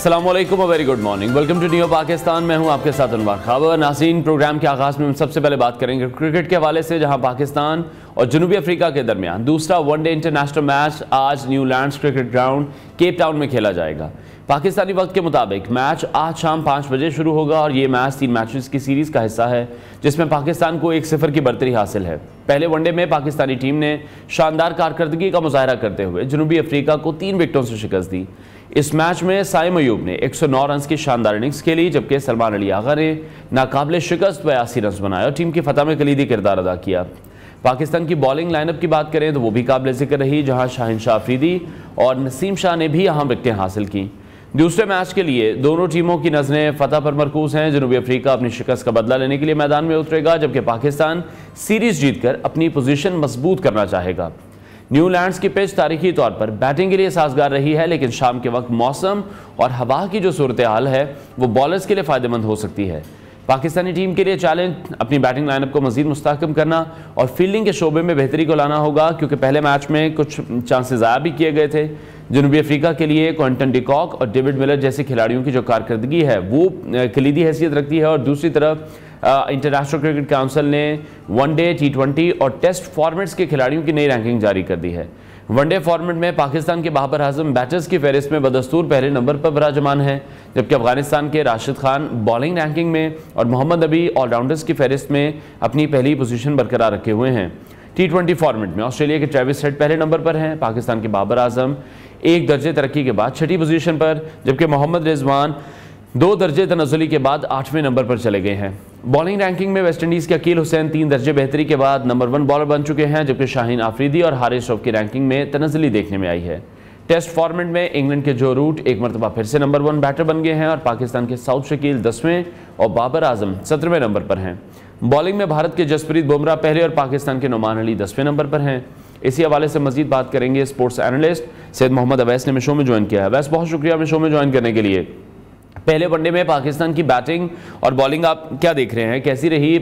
अस्सलाम वालेकुम, very good morning, welcome to New Pakistan. मैं हूं आपके साथ अनवर खबर। नाज़रीन, प्रोग्राम के आगाज़ में हम सबसे पहले बात करेंगे क्रिकेट के हवाले से, जहां पाकिस्तान और जनूबी अफ्रीका के दरमियान दूसरा वनडे इंटरनेशनल मैच आज Newlands cricket ground Cape Town में खेला जाएगा। पाकिस्तानी वक्त के मुताबिक मैच आज शाम 5 बजे शुरू होगा और ये मैच 3 मैचेस की सीरीज़ का हिस्सा है, जिसमें पाकिस्तान को 1-0 की बढ़तरी हासिल है। पहले वनडे में पाकिस्तानी टीम ने शानदार कारकर्दगी का मुजाहरा करते हुए जनूबी अफ्रीका को 3 विकेटों से शिकस्त दी। इस मैच में साइम अयूब ने 109 रन की शानदार इनिंग्स खेली, जबकि सलमान अली आगा ने नाकाबिले शिकस्त 82 रन बनाए और टीम की फतह में कलीदी किरदार अदा किया। पाकिस्तान की बॉलिंग लाइनअप की बात करें तो वो भी काबिल जिक्र रही, जहां शाहिन शाह अफरीदी और नसीम शाह ने भी अहम विकेटें हासिल की। दूसरे मैच के लिए दोनों टीमों की नज़रें फतह पर मरकूज हैं। जनूबी अफ्रीका अपनी शिकस्त का बदला लेने के लिए मैदान में उतरेगा, जबकि पाकिस्तान सीरीज जीतकर अपनी पोजीशन मजबूत करना चाहेगा। न्यूलैंड्स की पिच तारीखी तौर पर बैटिंग के लिए साजगार रही है, लेकिन शाम के वक्त मौसम और हवा की जो सूरत हाल है वो बॉलर्स के लिए फ़ायदेमंद हो सकती है। पाकिस्तानी टीम के लिए चैलेंज अपनी बैटिंग लाइनअप को मजीद मुस्तहकम करना और फील्डिंग के शोबे में बेहतरी को लाना होगा, क्योंकि पहले मैच में कुछ चांसेस ज़ाया भी किए गए थे। जनूबी अफ्रीका के लिए क्विंटन डिकॉक और डेविड मिलर जैसे खिलाड़ियों की जो कारकर्दगी है वो कलीदी हैसियत रखती है। और दूसरी तरफ इंटरनेशनल क्रिकेट काउंसिल ने वनडे, T20 और टेस्ट फॉर्मेट्स के खिलाड़ियों की नई रैंकिंग जारी कर दी है। वनडे फॉर्मेट में पाकिस्तान के बाबर आजम बैटर्स की फहरिस्त में बदस्तूर पहले नंबर पर विराजमान है, जबकि अफगानिस्तान के राशिद खान बॉलिंग रैंकिंग में और मोहम्मद अबी ऑलराउंडर्स की फहरिस्त में अपनी पहली पोजीशन बरकरार रखे हुए हैं। T20 फॉर्मेट में ऑस्ट्रेलिया के ट्रेविस हेड पहले नंबर पर हैं, पाकिस्तान के बाबर आजम 1 दर्जे तरक्की के बाद 6ठी पोजीशन पर, जबकि मोहम्मद रिजवान 2 दर्जे तनज़ुली के बाद 8वें नंबर पर चले गए हैं। बॉलिंग रैंकिंग में वेस्टइंडीज़ के अकील हुसैन 3 दर्जे बेहतरी के बाद नंबर 1 बॉलर बन चुके हैं, जबकि शाहीन आफरीदी और हारिस रऊफ की रैंकिंग में तनज़ुली देखने में आई है। टेस्ट फॉर्मेट में इंग्लैंड के जो रूट एक मरतबा फिर से नंबर 1 बैटर बन गए हैं और पाकिस्तान के साउथ शकील 10वें और बाबर आजम 17वें नंबर पर हैं। बॉलिंग में भारत के जसप्रीत बुमराह पहले और पाकिस्तान के नुमान अली 10वें नंबर पर हैं। इसी हवाले से मजीद बात करेंगे स्पोर्ट्स एनालिस्ट सैयद मोहम्मद अवैस ने शो में ज्वाइन किया है। अवैस, बहुत शुक्रिया हमें शो में ज्वाइन करने के लिए। पहले वनडे में पाकिस्तान की बैटिंग और बॉलिंग आप क्या देख रहे हैं, कैसी रही?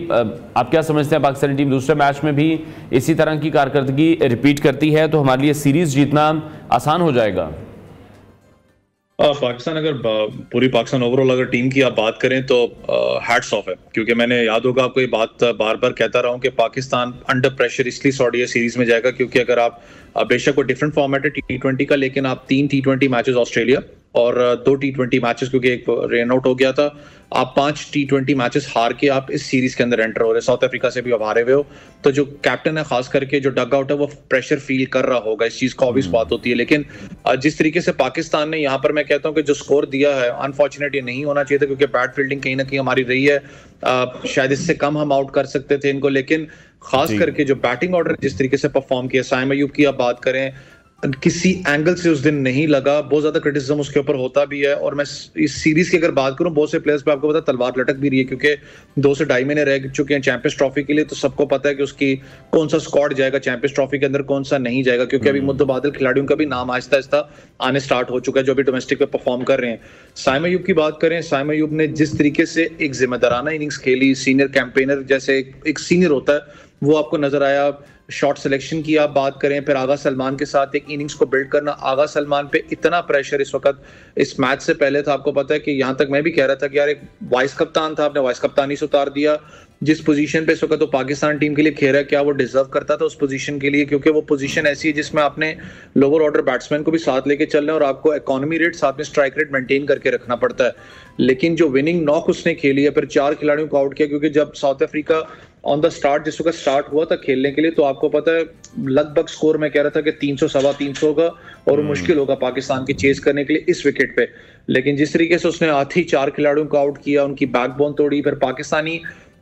आप क्या समझते हैं पाकिस्तानी टीम दूसरे मैच में भी इसी तरह की कारकर्दगी रिपीट करती है तो हमारे लिए सीरीज जीतना आसान हो जाएगा? पाकिस्तान अगर पूरी पाकिस्तान ओवरऑल अगर टीम की आप बात करें तो हैट्स ऑफ है, क्योंकि मैंने याद होगा आपको ये बात बार बार कहता रहा हूं कि पाकिस्तान अंडर प्रेशर इसलिए सऊदी सीरीज में जाएगा क्योंकि अगर आप बेशक वो डिफरेंट फॉर्मेट है T20 का, लेकिन आप 3 T20 मैचेस ऑस्ट्रेलिया और 2 T20 मैचेस, क्योंकि एक रेन आउट हो गया था, आप 5 T20 मैचेस हार के आप इस सीरीज के अंदर एंटर हो रहे हैं। साउथ अफ्रीका से भी आप हारे हुए हो, तो जो कैप्टन है खास करके जो डग आउट है वो प्रेशर फील कर रहा होगा, इस चीज को ऑब्वियस बात होती है। लेकिन जिस तरीके से पाकिस्तान ने यहाँ पर मैं कहता हूँ कि जो स्कोर दिया है अनफॉर्चुनेट ये नहीं होना चाहिए था, क्योंकि बैट फील्डिंग कहीं ना कहीं हमारी रही है, शायद इससे कम हम आउट कर सकते थे इनको। लेकिन खास करके जो बैटिंग ऑर्डर जिस तरीके से परफॉर्म किया, साइम अयूब की आप बात करें, किसी एंगल से उस दिन नहीं लगा, बहुत ज्यादा क्रिटिसिज्म उसके ऊपर होता भी है। और मैं इस सीरीज की अगर बात करूं, बहुत से प्लेयर्स पे आपको पता तलवार लटक भी रही है, क्योंकि 2 से 2.5 महीने रह चुके हैं चैंपियंस ट्रॉफी के लिए, तो सबको पता है कि उसकी कौन सा स्क्वाड जाएगा चैंपियंस ट्रॉफी के अंदर, कौन सा नहीं जाएगा, क्योंकि अभी मुतबादिल खिलाड़ियों का भी नाम आहिस्ता आहिस्ता आने स्टार्ट हो चुका है जो अभी डोमेस्टिक पे परफॉर्म कर रहे हैं। साइम अयूब की बात करें, साइम अयूब ने जिस तरीके से एक जिम्मेदाराना इनिंग्स खेली, सीनियर कैंपेनर जैसे एक सीनियर होता है वो आपको नजर आया। शॉट सिलेक्शन की आप बात करें, फिर आगा सलमान के साथ एक इनिंग्स को बिल्ड करना, आगा सलमान पे इतना प्रेशर इस वक्त इस मैच से पहले था, आपको पता है कि यहां तक मैं भी कह रहा था कि यार एक वाइस कप्तान था, आपने वाइस कप्तानी से उतार दिया। जिस पोजीशन पे इस वक्त तो पाकिस्तान टीम के लिए खेल रहा है, क्या वो डिजर्व करता था उस पोजीशन के लिए? क्योंकि वो पोजीशन ऐसी है जिसमें आपने लोअर ऑर्डर बैट्समैन को भी साथ लेके चलना है और आपको इकोनॉमी रेट साथ में स्ट्राइक रेट मेंटेन करके रखना पड़ता है। लेकिन जो विनिंग नॉक उसने खेली है, फिर 4 खिलाड़ियों को आउट किया, क्योंकि जब south Africa on the start जिस वक्त स्टार्ट हुआ था खेलने के लिए, तो आपको पता है लगभग स्कोर मैं कह रहा था कि 300 सवा 300 होगा और मुश्किल होगा पाकिस्तान की चेस करने के लिए इस विकेट पे। लेकिन जिस तरीके से उसने आधी 4 खिलाड़ियों को आउट किया, उनकी बैकबोन तोड़ी, फिर पाकिस्तानी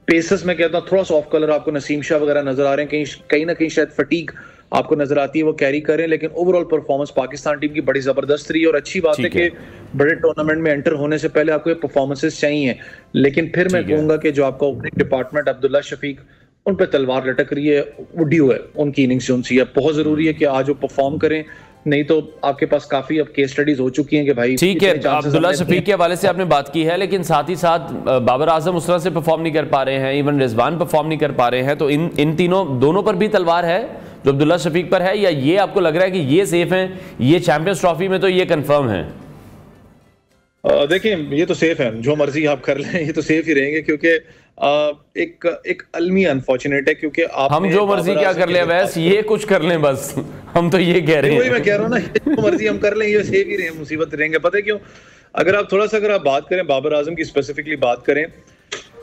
पेसर्स में कहता हूं थोड़ा सा ऑफ कलर आपको नसीम शाह वगैरह नजर आ रहे हैं, कहीं ना कहीं शायद फटीग आपको नजर आती है, वो कैरी करें। लेकिन ओवरऑल परफॉर्मेंस पाकिस्तान टीम की बड़ी जबरदस्त रही और अच्छी बात है कि बड़े टूर्नामेंट में एंटर होने से पहले आपको ये परफॉर्मेंसेस चाहिए। लेकिन फिर मैं कहूंगा कि जो आपका ओपनिंग डिपार्टमेंट अब्दुल्ला शफीक, उन पर तलवार लटक रही है, उड़ी हुआ है उनकी इनिंग्स जो सी है, बहुत जरूरी है कि आज वो परफॉर्म करें, नहीं तो आपके पास काफी अब केस स्टडीज हो चुकी हैं कि भाई ठीक है। अब्दुल्ला शफीक के हवाले से आपने बात की है, लेकिन साथ ही साथ बाबर आजम उस तरह से परफॉर्म नहीं कर पा रहे हैं, इवन रिजवान परफॉर्म नहीं कर पा रहे हैं, तो इन दोनों पर भी तलवार है जो अब्दुल्ला शफीक पर है, या ये आपको लग रहा है कि ये सेफ हैं, ये चैंपियंस ट्रॉफी में तो ये कंफर्म है? देखिए ये तो सेफ है, जो मर्जी आप कर लें ये तो सेफ ही रहेंगे, क्योंकि एक अलमी अनफॉर्चुनेट है, क्योंकि आप हम जो मर्जी क्या कर लें वैसे ये कुछ कर लें बस, हम तो ये कह रहे हैं। वही मैं कह रहा हूँ ना, जो मर्जी हम कर लें ये सेफ ही रहे, मुसीबत रहेंगे। पता है क्यों? अगर आप थोड़ा सा अगर आप बात करें बाबर आजम की, स्पेसिफिकली बात करें,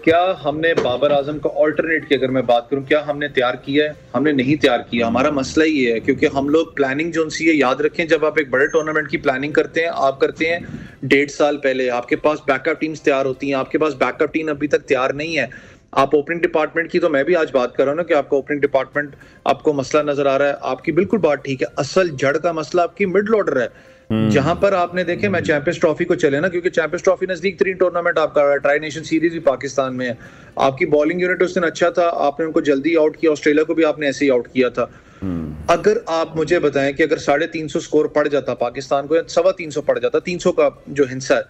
क्या हमने बाबर आजम का ऑल्टरनेट की अगर मैं बात करूं, क्या हमने तैयार किया है? हमने नहीं तैयार किया। हमारा मसला ये है क्योंकि हम लोग प्लानिंग जो सी है, याद रखें जब आप एक बड़े टूर्नामेंट की प्लानिंग करते हैं, आप करते हैं 1.5 साल पहले, आपके पास बैकअप टीम्स तैयार होती हैं, आपके पास बैकअप टीम अभी तक तैयार नहीं है। आप ओपनिंग डिपार्टमेंट की, तो मैं भी आज बात कर रहा हूं ना कि आपका ओपनिंग डिपार्टमेंट आपको मसला नजर आ रहा है, आपकी बिल्कुल बात ठीक है। असल जड़ का मसला आपकी मिडल ऑर्डर है, जहां पर आपने देखे, मैं चैंपियंस ट्रॉफी को चले ना, क्योंकि चैंपियंस ट्रॉफी नजदीक तरीन टूर्नामेंट आपका, ट्राई नेशन सीरीज भी पाकिस्तान में है। आपकी बॉलिंग यूनिट उस दिन अच्छा था, आपने उनको जल्दी आउट किया, ऑस्ट्रेलिया को भी आपने ऐसे ही आउट किया था। अगर आप मुझे बताएं कि अगर 350 स्कोर पड़ जाता पाकिस्तान को, या 325 पड़ जाता, 300 का जो हिस्सा है,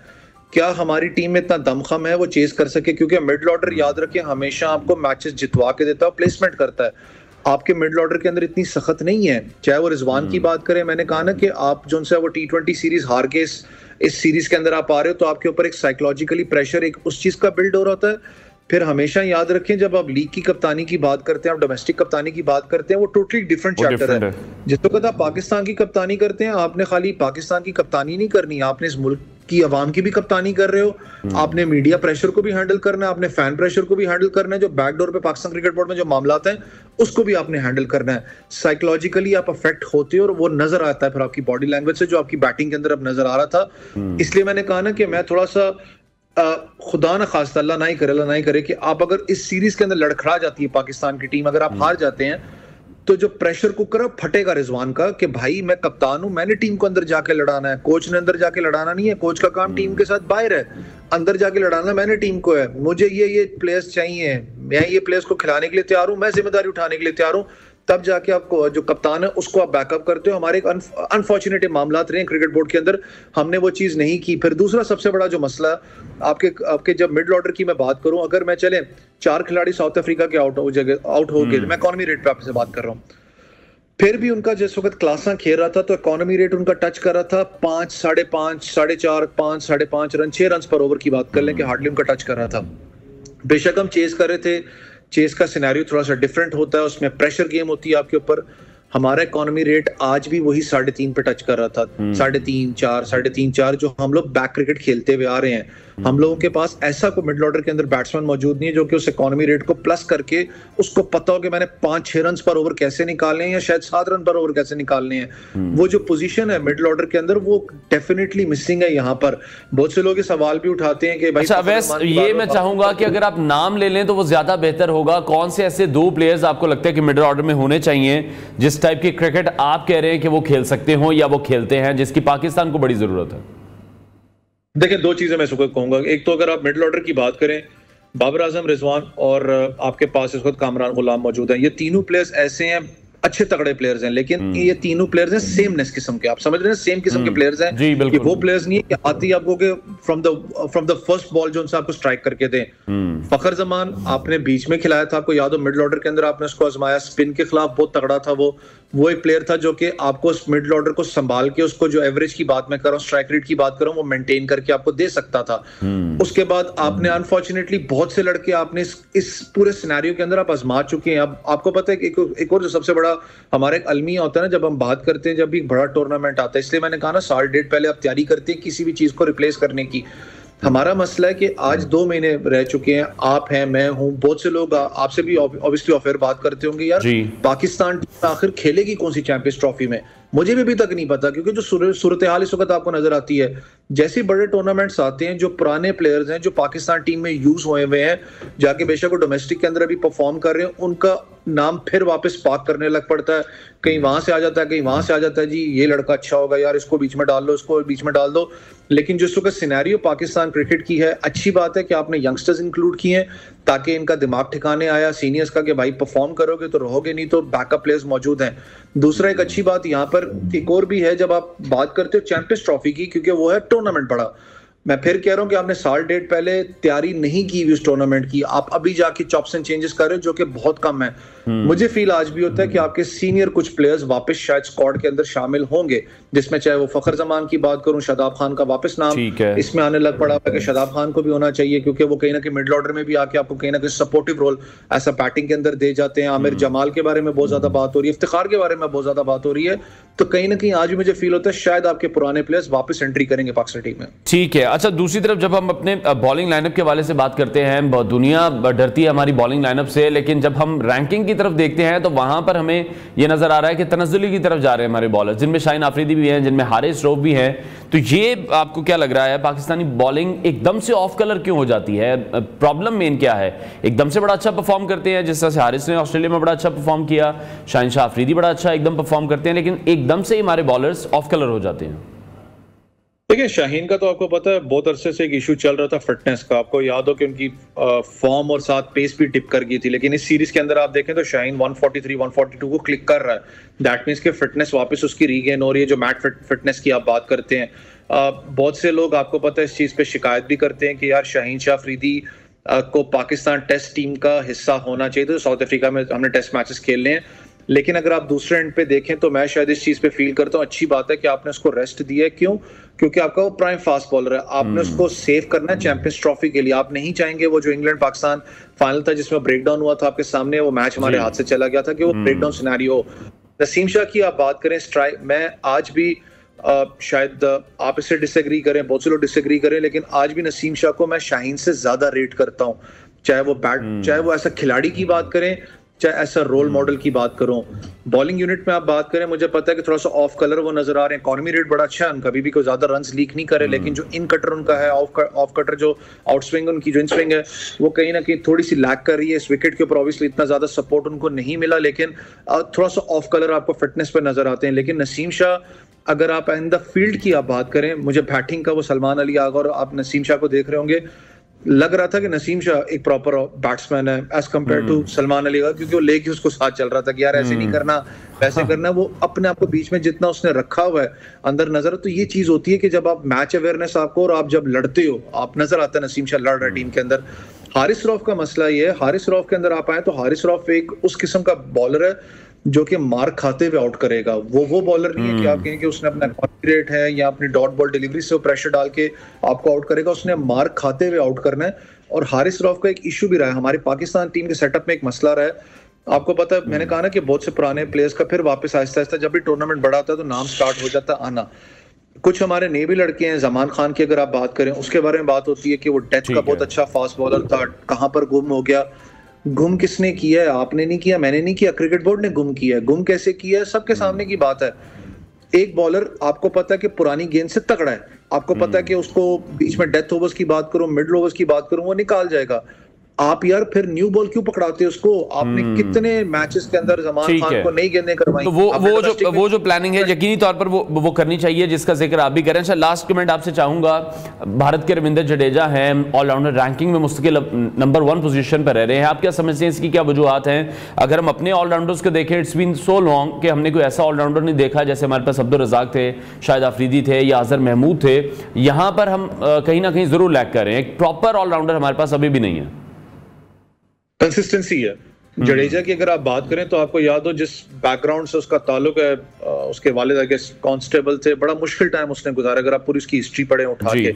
क्या हमारी टीम में इतना दमखम है वो चेज कर सके? क्योंकि मिडल ऑर्डर याद रखें हमेशा आपको मैचेस जितवा के देता है, प्लेसमेंट करता है। आपके मिडल ऑर्डर के अंदर इतनी सख्त नहीं है, चाहे वो रिजवान की बात करें। मैंने कहा ना कि आप जो उनसे वो T20 सीरीज हार के इस सीरीज के अंदर आप आ रहे हो, तो आपके ऊपर एक साइकोलॉजिकली प्रेशर एक उस चीज का बिल्ड हो रहा होता है। फिर हमेशा याद रखें जब आप लीग की कप्तानी की बात करते हैं, आप डोमेस्टिक कप्तानी की बात करते हैं, वो टोटली डिफरेंट चैप्टर है। जिस वक्त आप पाकिस्तान की कप्तानी करते हैं, आपने खाली पाकिस्तान की कप्तानी नहीं करनी, आपने इस मुल्क की आवाम की भी कप्तानी कर रहे हो, आपने मीडिया प्रेशर को भी हैंडल करना है, आपने फैन प्रेशर को भी हैंडल करना है, जो बैकडोर पे पाकिस्तान क्रिकेट बोर्ड में जो मामलात हैं उसको भी आपने हैंडल करना है। साइकोलॉजिकली आप अफेक्ट होते हो और वो नजर आता है फिर आपकी बॉडी लैंग्वेज से, जो आपकी बैटिंग के अंदर अब नजर आ रहा था। इसलिए मैंने कहा ना कि मैं थोड़ा सा खुदा ना खास्ता, अल्लाह ना ही करे कि आप अगर इस सीरीज के अंदर लड़खड़ा जाती है पाकिस्तान की टीम, अगर आप हार जाते हैं, तो जो प्रेशर कुकर फटेगा रिजवान का कि भाई मैं कप्तान हूं, मैंने टीम को अंदर जाके लड़ाना है, कोच ने अंदर जाके लड़ाना नहीं है। कोच का काम टीम के साथ बाहर है, अंदर जाके लड़ाना मैंने टीम को है। मुझे ये प्लेयर्स चाहिए, मैं ये प्लेयर्स को खिलाने के लिए तैयार हूं, मैं जिम्मेदारी उठाने के लिए तैयार हूं। तब जाके आपको जो कप्तान है उसको आप बैकअप करते हो। हमारे एक अनफॉर्चुनेट मामलात रहे क्रिकेट बोर्ड के अंदर, हमने वो चीज नहीं की। फिर दूसरा सबसे बड़ा जो मसला आपके जब मिडल ऑर्डर की मैं बात करूं, अगर मैं चले 4 खिलाड़ी साउथ अफ्रीका के आउट हो गए, मैं इकोनॉमी रेट पे आपसे बात कर रहा हूं, फिर भी उनका जिस वक्त क्लासा खेल रहा था तो इकोनॉमी रेट उनका टच कर रहा था 5, 5.5, 4.5, 5, 5.5 रन, 6 रन पर ओवर की बात कर लें कि हार्डली उनका टच कर रहा था। बेशक हम चेस कर रहे थे, चेस का सिनेरियो थोड़ा सा डिफरेंट होता है, उसमें प्रेशर गेम होती है आपके ऊपर। हमारा इकोनॉमी रेट आज भी वही 3.5 पे टच कर रहा था, 3.5, 4, 3.5, 4, जो हम लोग बैक क्रिकेट खेलते हुए आ रहे हैं। हम लोगों के पास ऐसा कोई मिडल ऑर्डर के अंदर बैट्समैन मौजूद नहीं है जो कि उस इकोनॉमी रेट को प्लस करके उसको पता हो कि मैंने 5-6 रन पर ओवर कैसे निकालने हैं या शायद 7 रन पर ओवर कैसे निकालने हैं। वो जो पोजीशन है मिडल ऑर्डर के अंदर वो डेफिनेटली मिसिंग है। यहाँ पर बहुत से लोग ये सवाल भी उठाते हैं कि भाई अच्छा, ये मैं चाहूंगा कि अगर आप नाम ले लें तो वो ज्यादा बेहतर होगा। कौन से ऐसे 2 प्लेयर्स आपको लगता है कि मिडल ऑर्डर में होने चाहिए जिस टाइप की क्रिकेट आप कह रहे हैं कि वो खेल सकते हो या वो खेलते हैं, जिसकी पाकिस्तान को बड़ी जरूरत है? देखिए, 2 चीजें मैं इसको कहूंगा। एक तो अगर आप मिडल ऑर्डर की बात करें, बाबर आजम, रिजवान और आपके पास इस वक्त कामरान गुलाम मौजूद हैं। ये तीनों प्लेयर्स ऐसे हैं, अच्छे तगड़े प्लेयर्स हैं, लेकिन ये तीनों प्लेयर्स हैं सेमनेस किस्म के। आप समझ रहे हैं, सेम किस्म के प्लेयर्स हैं। ये वो प्लेयर्स नहीं है कि आती आपको के फ्रॉम द फर्स्ट बॉल जो उनसे आपको स्ट्राइक करके दें। फखर जमान आपने बीच में खिलाया था, आपको याद हो मिडल ऑर्डर के अंदर आपने उसको आजमाया, स्पिन के खिलाफ बहुत तगड़ा था वो एक प्लेयर था जो कि आपको उस मिडल ऑर्डर को संभाल के उसको जो एवरेज की बात मैं कर रहा हूँ, स्ट्राइक रेट की बात कर रहा हूँ, वो मेंटेन करके आपको दे सकता था। उसके बाद आपने अनफॉर्चुनेटली बहुत से लड़के आपने इस पूरे सिनेरियो के अंदर आप आजमा चुके हैं। अब आपको पता है कि एक और जो सबसे बड़ा हमारा एक अलमिया होता है ना, जब हम बात करते हैं, जब भी बड़ा टूर्नामेंट आता है, इसलिए मैंने कहा ना 1 साल डेढ़ पहले आप तैयारी करते हैं किसी भी चीज को रिप्लेस करने की। हमारा मसला है कि आज 2 महीने रह चुके हैं, आप हैं, मैं हूं, बहुत से लोग आपसे भी ऑब्वियसली ऑफर बात करते होंगे, यार पाकिस्तान आखिर खेलेगी कौन सी चैंपियंस ट्रॉफी में? मुझे भी अभी तक नहीं पता, क्योंकि जो सूरत हाल इस वक्त आपको नजर आती है, जैसे बड़े टूर्नामेंट्स आते हैं, जो पुराने प्लेयर्स हैं जो पाकिस्तान टीम में यूज हुए हुए हैं, जाके बेशक वो डोमेस्टिक के अंदर अभी परफॉर्म कर रहे हैं, उनका नाम फिर वापस पाक करने लग पड़ता है। कहीं वहां से आ जाता है, कहीं वहां से आ जाता है, जी ये लड़का अच्छा होगा यार, इसको बीच में डाल लो, इसको बीच में डाल दो। लेकिन जिस वक्त सिनेरियो पाकिस्तान क्रिकेट की है, अच्छी बात है कि आपने यंगस्टर्स इंक्लूड किए हैं ताकि इनका दिमाग ठिकाने आया सीनियर्स का कि भाई परफॉर्म करोगे तो रहोगे, नहीं तो बैकअप प्लेयर्स मौजूद हैं। दूसरा एक अच्छी बात यहाँ पर एक और भी है, जब आप बात करते हो चैंपियंस ट्रॉफी की, क्योंकि वो है टूर्नामेंट बड़ा, मैं फिर कह रहा हूं कि आपने 1 साल डेढ़ पहले तैयारी नहीं की उस टूर्नामेंट की, आप अभी जाके चॉप्स एंड चेंजेस कर रहे हो जो कि बहुत कम है। मुझे फील आज भी होता है कि आपके सीनियर कुछ प्लेयर्स वापस शायद स्क्वाड के अंदर शामिल होंगे, जिसमें चाहे वो फखर जमान की बात करूं, शादाब खान का वापस नाम इसमें आने लग पड़ा है कि शादाब खान को भी होना चाहिए, क्योंकि वो कहीं ना कहीं मिडिल ऑर्डर में भी आके आपको कहीं ना कहीं सपोर्टिव रोल ऐसा बैटिंग के अंदर दे जाते हैं। आमिर जमाल के बारे में बहुत ज्यादा बात हो रही है, इफ्तिखार के बारे में बहुत ज्यादा बात हो रही है, तो कहीं ना कहीं आज भी मुझे फील होता है शायद आपके पुराने प्लेयर्स वापस एंट्री करेंगे पाकिस्तान टीम में। ठीक है। अच्छा, दूसरी तरफ जब हम अपने बॉलिंग लाइनअप के हवाले से बात करते हैं, दुनिया डरती है हमारी बॉलिंग लाइनअप से, लेकिन जब हम रैंकिंग की तरफ देखते हैं तो वहां पर हमें यह नजर आ रहा है कि तनज़्ज़ुली की तरफ जा रहे हैं हमारे बॉलर्स, जिनमें शाहीन आफरीदी भी हैं, जिनमें हारिस रऊफ भी हैं। तो ये आपको क्या लग रहा है, पाकिस्तानी बॉलिंग एकदम से ऑफ कलर क्यों हो जाती है? प्रॉब्लम मेन क्या है? एकदम से बड़ा अच्छा परफॉर्म करते हैं, जिस तरह से हारिस ने ऑस्ट्रेलिया में बड़ा अच्छा परफॉर्म किया, शाहीन शाह आफरीदी बड़ा अच्छा एकदम परफॉर्म करते हैं, लेकिन एकदम से हमारे बॉलर्स ऑफ कलर हो जाते हैं। देखिए, शाहीन का तो आपको पता है बहुत अरसे से एक इशू चल रहा था फिटनेस का। आपको याद हो कि उनकी फॉर्म और साथ पेस भी डिप कर गई थी, लेकिन इस सीरीज के अंदर आप देखें तो शाहीन 143 142 को क्लिक कर रहा है। दैट मींस कि फिटनेस वापस उसकी रीगेन हो रही है, जो मैट फिटनेस की आप बात करते हैं। बहुत से लोग आपको पता है इस चीज पे शिकायत भी करते हैं कि यार शाहीन शाह अफरीदी को पाकिस्तान टेस्ट टीम का हिस्सा होना चाहिए। तो साउथ अफ्रीका में हमने टेस्ट मैचेस खेलने हैं, लेकिन अगर आप दूसरे एंड पे देखें तो मैं शायद इस चीज पे फील करता हूँ अच्छी बात है कि आपने उसको रेस्ट दिया है। क्यों? क्योंकि आपका वो प्राइम फास्ट बॉलर है, आपने उसको सेव करना है चैंपियंस ट्रॉफी के लिए। आप नहीं चाहेंगे वो जो इंग्लैंड पाकिस्तान फाइनल था जिसमें ब्रेकडाउन हुआ था आपके सामने, वो मैच हमारे हाथ से चला गया था, कि वो ब्रेकडाउन सिनेरियो। नसीम शाह की आप बात करें स्ट्राइक, मैं आज भी शायद आप इससे डिसएग्री करें, बहुत से लोग डिसएग्री करें, लेकिन आज भी नसीम शाह को मैं शाहीन से ज्यादा रेट करता हूँ। चाहे वो ऐसा खिलाड़ी की बात करें, चाहे ऐसा रोल मॉडल की बात करूं। बॉलिंग यूनिट में आप बात करें, मुझे पता है कि थोड़ा सा ऑफ कलर वो नजर आ रहे हैं। इकॉनमी रेट बड़ा अच्छा है उनका, कभी भी कोई ज्यादा रन्स लीक नहीं करे, लेकिन जो इन कटर उनका है, ऑफ कटर जो आउट स्विंग उनकी जो इन स्विंग है, वो कहीं ना कहीं थोड़ी सी लैक कर रही है। इस विकेट के ऊपर ऑब्वियसली इतना ज्यादा सपोर्ट उनको नहीं मिला, लेकिन थोड़ा सा ऑफ कलर आपको फिटनेस पर नजर आते हैं। लेकिन नसीम शाह, अगर आप इन द फील्ड की आप बात करें, मुझे बैटिंग का वो सलमान अली आगा और आप नसीम शाह को देख रहे होंगे, लग रहा था कि नसीम शाह एक प्रॉपर बैट्समैन है as compare to Salman Ali का, क्योंकि वो लेके उसको साथ चल रहा था कि यार ऐसे नहीं करना, वैसे करना। वो अपने आप को बीच में जितना उसने रखा हुआ है अंदर नजर। तो ये चीज होती है कि जब आप मैच अवेयरनेस आपको, और आप जब लड़ते हो, आप नजर आता है नसीम शाह लड़ रहा है टीम के अंदर। हारिस रऊफ का मसला ये है, हारिस रऊफ के अंदर आप आए तो हारिस रऊफ एक उस किस्म का बॉलर है जो कि मार खाते हुए आउट करेगा। वो बॉलर नहीं है कि आप कहें कि उसने अपना कॉन्फिडेंट है या अपनी डॉट बॉल डिलीवरी से प्रेशर डाल के आपको आउट करेगा। उसने मार खाते हुए आउट करना है। और हारिस रऊफ का एक इशू भी रहा है हमारी पाकिस्तान टीम के सेटअप में, एक मसला रहा है। आपको पता है, मैंने कहा ना कि बहुत से पुराने प्लेयर्स का फिर वापस आहिस्ता आहिस्ता जब भी टूर्नामेंट बड़ा होता है तो नाम स्टार्ट हो जाता है आना। कुछ हमारे नए भी लड़के हैं, जमान खान की अगर आप बात करें, उसके बारे में बात होती है कि वो डेथ का बहुत अच्छा फास्ट बॉलर था, कहां पर गुम हो गया। गुम किसने किया है? आपने नहीं किया, मैंने नहीं किया, क्रिकेट बोर्ड ने गुम किया है। गुम कैसे किया है? सबके सामने की बात है। एक बॉलर आपको पता है कि पुरानी गेंद से तगड़ा है, आपको पता है कि उसको बीच में डेथ ओवर्स की बात करूं, मिडिल ओवर्स की बात करूं, वो निकाल जाएगा। आप यार फिर न्यू बॉल क्यों पकड़ाते हो उसको? आपने कितने मैचेस के अंदर जमान खान को नई गेंदें करवाई। तो वो जो प्लानिंग है यकीनी तौर पर वो करनी चाहिए, जिसका जिक्र आप भी करें। अच्छा, लास्ट कमेंट आपसे चाहूंगा, भारत के रविंद्र जडेजा हैं, ऑलराउंडर रैंकिंग में मुस्तकिल नंबर 1 पोजीशन पर रह रहे हैं। आप क्या समझते हैं, इसकी क्या वजूहत हैं? अगर हम अपने ऑलराउंडर्स को देखें, इट्स बीन सो लॉन्ग कि हमने कोई ऐसा ऑलराउंडर नहीं देखा। जैसे हमारे पास अब्दुल रज़ाक थे, शाहिद आफरीदी थे या अजहर महमूद थे, यहाँ पर हम कहीं ना कहीं जरूर लैक कर रहे हैं। एक प्रॉपर ऑलराउंडर हमारे पास अभी भी नहीं है। कंसिस्टेंसी है जडेजा की। अगर आप बात करें तो आपको याद हो जिस बैकग्राउंड से उसका ताल्लुक है, उसके वालिद आगे कांस्टेबल थे, बड़ा मुश्किल टाइम उसने गुजारा। अगर आप पूरी उसकी हिस्ट्री पढ़े उठा के,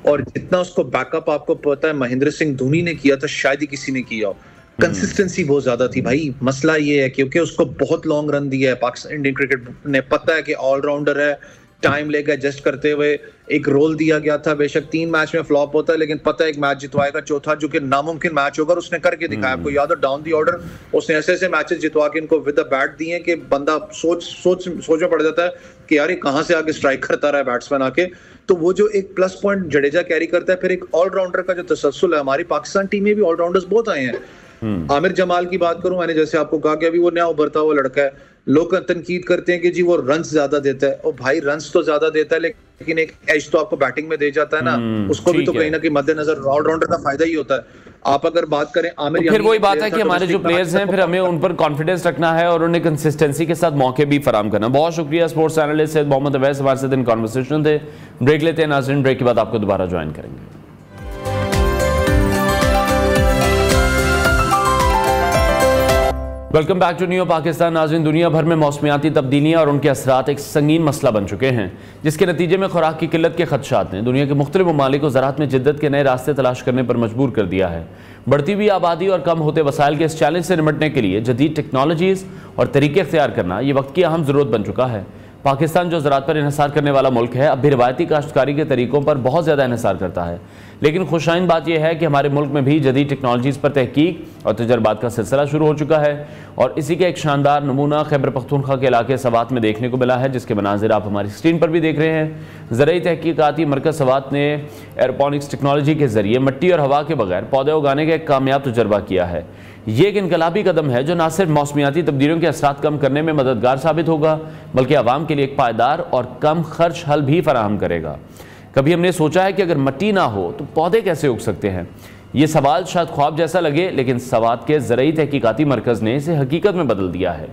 और जितना उसको बैकअप आपको पता है महेंद्र सिंह धोनी ने किया था, शायद ही किसी ने किया हो। कंसिस्टेंसी बहुत ज्यादा थी भाई। मसला ये है क्योंकि उसको बहुत लॉन्ग रन दिया है पाकिस्तान इंडियन क्रिकेट ने, पता है कि ऑलराउंडर है, टाइम लेगा एडजस्ट करते हुए। एक रोल दिया गया था, बेशक 3 मैच में फ्लॉप होता है, लेकिन पता है एक मैच जितवाएगा, चौथा जो कि नामुमकिन मैच होगा, उसने करके दिखाया। आपको याद हो डाउन दी ऑर्डर उसने ऐसे ऐसे मैचेस जितवा के इनको विद द बैट दिए कि बंदा सोच में पड़ जाता है कि यार ये कहां से आगे स्ट्राइक करता रहा है बैट्समैन आके। तो वो जो एक प्लस पॉइंट जडेजा कैरी करता है। फिर एक ऑलराउंडर का जो तसलसल है, हमारी पाकिस्तान टीम में भी ऑलराउंडर्स बहुत आए हैं। आमिर जमाल की बात करूं, मैंने जैसे आपको कहा कि अभी वो नया उभरता हुआ लड़का है। लोग तनकीद करते हैं कि जी वो रन्स ज्यादा देता है। और भाई रन्स तो ज्यादा देता है, लेकिन एक एज तो आपको बैटिंग में दे जाता है ना, उसको भी तो कहीं ना कहीं मद्देनजर ऑलराउंडर का फायदा ही होता है। आप अगर बात करें आमिर, तो फिर वही बात है कि हमारे जो प्लेयर्स हैं, फिर हमें उन पर कॉन्फिडेंस रखना है और उन्हें कंसिस्टेंसी के साथ मौके भी फराम करना। बहुत शुक्रिया स्पोर्ट्स एनालिस्ट सैयद मोहम्मद अवैस, हमारे साथ इन कॉन्वर्सेशन थे। ब्रेक लेते हैं नाज़रीन, ब्रेक के बाद आपको दोबारा ज्वाइन करेंगे। Welcome back to New Pakistan. नाज़रीन, दुनिया भर में मौसमियाती तब्दीलियाँ और उनके असरात एक संगीन मसला बन चुके हैं, जिसके नतीजे में खुराक की किल्लत के खदशात ने दुनिया के मुख्तलिफ ममालिक को ज़राअत में जिद्दत के नए रास्ते तलाश करने पर मजबूर कर दिया है। बढ़ती हुई आबादी और कम होते वसाइल के इस चैलेंज से निपटने के लिए जदीद टेक्नोलॉजीज़ और तरीके अख्तियार करना ये वक्त की अहम ज़रूरत बन चुका है। पाकिस्तान जो ज़राअत पर इन्हिसार करने वाला मुल्क है, अब भी रवायती काश्तकारी के तरीकों पर बहुत ज़्यादा इन्हिसार करता है। लेकिन खुशाइन बात यह है कि हमारे मुल्क में भी जदीद टेक्नोलॉजीज़ पर तहकीक और तजर्बात का सिलसिला शुरू हो चुका है और इसी का एक शानदार नमूना खैबर पख्तूनख्वा के इलाके सवात में देखने को मिला है, जिसके मनाजिर आप हमारी स्क्रीन पर भी देख रहे हैं। ज़राई तहकीकाती मरकज़ सवात ने एयरोपोनिक्स टेक्नोलॉजी के ज़रिए मिट्टी और हवा के बगैर पौधे उगाने का एक कामयाब तजर्बा किया है। ये एक इनकलाबी कदम है जो न सिर्फ मौसमियाती तब्दीलियों के असरात कम करने में मददगार साबित होगा, बल्कि आवाम के लिए एक पायदार और कम खर्च हल भी फराहम करेगा। कभी हमने सोचा है कि अगर मिट्टी ना हो तो पौधे कैसे उग सकते हैं? ये सवाल शायद ख्वाब जैसा लगे, लेकिन सवात के ज़राई तहकीकाती मरकज़ ने इसे हकीकत में बदल दिया है।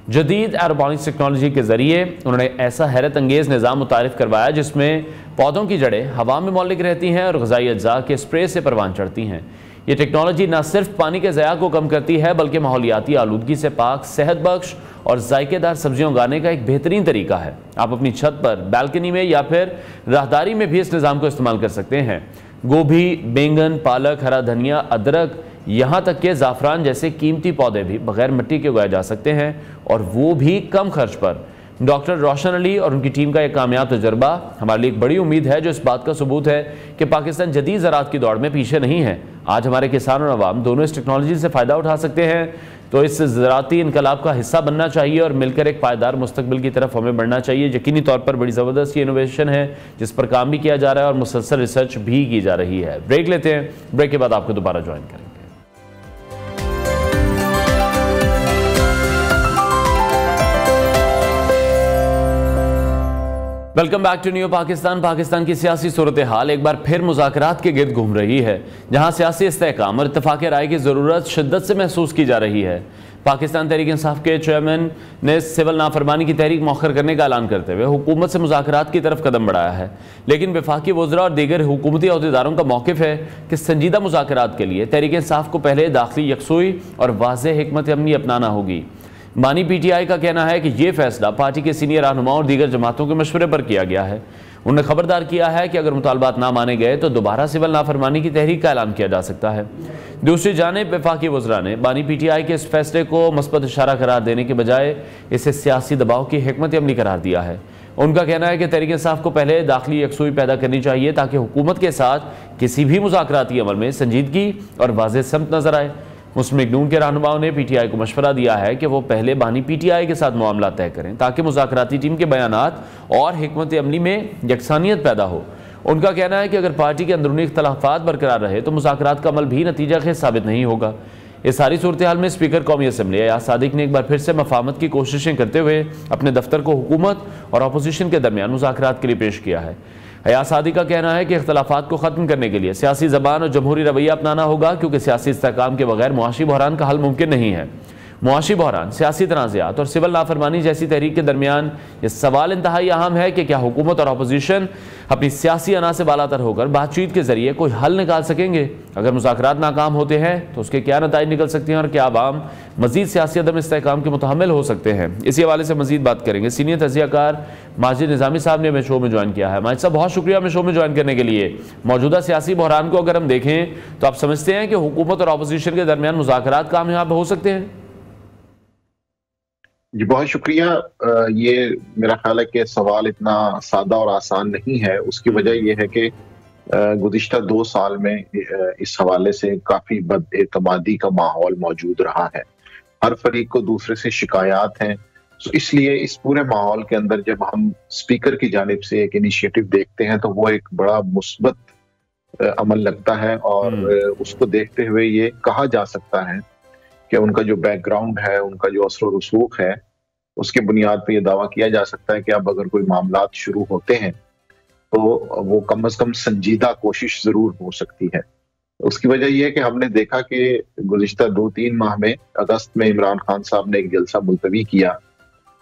जदीद एरोपोनिक्स टेक्नोलॉजी के ज़रिए उन्होंने ऐसा हैरत अंगेज़ निज़ाम मुतारिफ करवाया जिसमें पौधों की जड़ें हवा में मौलिक रहती हैं और ग़िज़ाई अज्जा के स्प्रे से परवान चढ़ती हैं। ये टेक्नोलॉजी न सिर्फ पानी के ज़या को कम करती है, बल्कि माहौलियाती आलूदगी से पाक, सेहत बख्श और जायकेदार सब्जियां उगाने का एक बेहतरीन तरीका है। आप अपनी छत पर, बैल्कनी में या फिर राहदारी में भी इस निज़ाम को इस्तेमाल कर सकते हैं। गोभी, बैंगन, पालक, हरा धनिया, अदरक, यहाँ तक के ज़ाफ़रान जैसे कीमती पौधे भी बगैर मिट्टी के उगाए जा सकते हैं, और वो भी कम खर्च पर। डॉक्टर रोशन अली और उनकी टीम का एक कामयाब तजर्बा हमारे लिए एक बड़ी उम्मीद है, जो इस बात का सबूत है कि पाकिस्तान जदीद ज़राअत की दौड़ में पीछे नहीं है। आज हमारे किसान और अवाम दोनों इस टेक्नोलॉजी से फ़ायदा उठा सकते हैं, तो इस ज़राअती इनकलाब का हिस्सा बनना चाहिए और मिलकर एक पायदार मुस्तकबिल की तरफ हमें बढ़ना चाहिए। यकीनी तौर पर बड़ी ज़बरदस्त ये इनोवेशन है जिस पर काम भी किया जा रहा है और मुसलसल रिसर्च भी की जा रही है। ब्रेक लेते हैं, ब्रेक के बाद आपको दोबारा ज्वाइन करेंगे। Welcome back to New Pakistan. Pakistan की सियासी सूरत हाल एक बार फिर मुज़ाकरात के गिर्द घूम रही है, जहां सियासी इस्तेहकाम और इत्तफाक़ राय की ज़रूरत शिद्दत से महसूस की जा रही है। पाकिस्तान तहरीक इंसाफ के चेयरमैन ने सिविल नाफरमानी की तहरीक मौखर करने का ऐलान करते हुए हुकूमत से मुज़ाकरात की तरफ कदम बढ़ाया है, लेकिन वफाकी वज़रा और दीगर हुकूमती अहदेदारों का मौक़िफ़ है कि संजीदा मुज़ाकरात के लिए तहरीक इंसाफ को पहले दाखिली यकसुई और वाज़ेह हिकमत अमली अपनाना होगी। बानी PTI का कहना है कि यह फैसला पार्टी के सीनियर रहनुमाओं और दीगर जमातों के मशवरे पर किया गया है। उन्होंने खबरदार किया है कि अगर मुतालबात ना माने गए तो दोबारा सिविल नाफरमानी की तहरीक का ऐलान किया जा सकता है। दूसरी जानिब वफाकी वज़रा ने बानी PTI के इस फैसले को मस्बत इशारा करार देने के बजाय इसे सियासी दबाव की हिकमत अमली करार दिया है। उनका कहना है कि तहरीक इंसाफ को पहले दाखिली यकसुई पैदा करनी चाहिए ताकि हुकूमत के साथ किसी भी मुज़ाकराती अमल में संजीदगी और वाज़ेह समत नजर आए। मुस्लिम लीग नून के रहनुमाओं ने PTI को मशवरा दिया है कि वो पहले बानी PTI के साथ मामला तय करें ताकि मुज़ाकराती टीम के बयानात और हिकमत अमली में यकसानियत पैदा हो। उनका कहना है कि अगर पार्टी के अंदरूनी इख्तलाफात बरकरार रहे तो मुज़ाकरात का अमल भी नतीजा खेज साबित नहीं होगा। इस सारी सूरत हाल में स्पीकर कौमी असम्बली अयाज सादिक ने एक बार फिर से मफाहमत की कोशिशें करते हुए अपने दफ्तर को हुकूमत और अपोजिशन के दरमियान मुज़ाकरात के लिए पेश किया है। अयाज सादिक का कहना है कि इख्तलाफात को ख़त्म करने के लिए सियासी ज़बान और जमहूरी रवैया अपनाना होगा, क्योंकि सियासी इस्तेहकाम के बगैर मुआशी बहरान का हल मुमकिन नहीं है। मुआशी बहरान, सियासी तनाज़ात और सिविल नाफरमानी जैसी तहरीक के दरमियान ये सवाल इंतहाई अहम है कि क्या हुकूमत और अपोजिशन अपनी सियासी अना से बालातर होकर बातचीत के जरिए कोई हल निकाल सकेंगे। अगर मुज़ाकरात नाकाम होते हैं तो उसके क्या नताइज निकल सकते हैं और क्या आवाम मजीद सियासी अदम इस्तेहकाम के मुतहम्मिल हो सकते हैं। इसी हवाले से मजीद बात करेंगे। सीनियर तजियाकार माजिद निज़ामी साहब ने हमें शो में ज्वाइन किया है। माजिद साहब, बहुत शुक्रिया हमें शो में ज्वाइन करने के लिए। मौजूदा सियासी बहरान को अगर हम देखें तो आप समझते हैं कि हुकूमत और अपोजिशन के दरमियान मुज़ाकरात कामयाब हो सकते हैं? जी बहुत शुक्रिया। ये मेरा ख्याल है कि सवाल इतना सादा और आसान नहीं है। उसकी वजह यह है कि गुज़िश्ता 2 साल में इस हवाले से काफी बदएतमादी का माहौल मौजूद रहा है। हर फरीक को दूसरे से शिकायत हैं। तो इसलिए इस पूरे माहौल के अंदर जब हम स्पीकर की जानिब से एक इनिशिएटिव देखते हैं तो वो एक बड़ा मुस्बत अमल लगता है और उसको देखते हुए ये कहा जा सकता है कि उनका जो बैकग्राउंड है, उनका जो असर और रसूख है, उसके बुनियाद पे ये दावा किया जा सकता है कि अब अगर कोई मामलात शुरू होते हैं तो वो कम से कम संजीदा कोशिश जरूर हो सकती है। उसकी वजह यह है कि हमने देखा कि गुज़िश्ता 2-3 माह में अगस्त में इमरान खान साहब ने एक जलसा मुलतवी किया।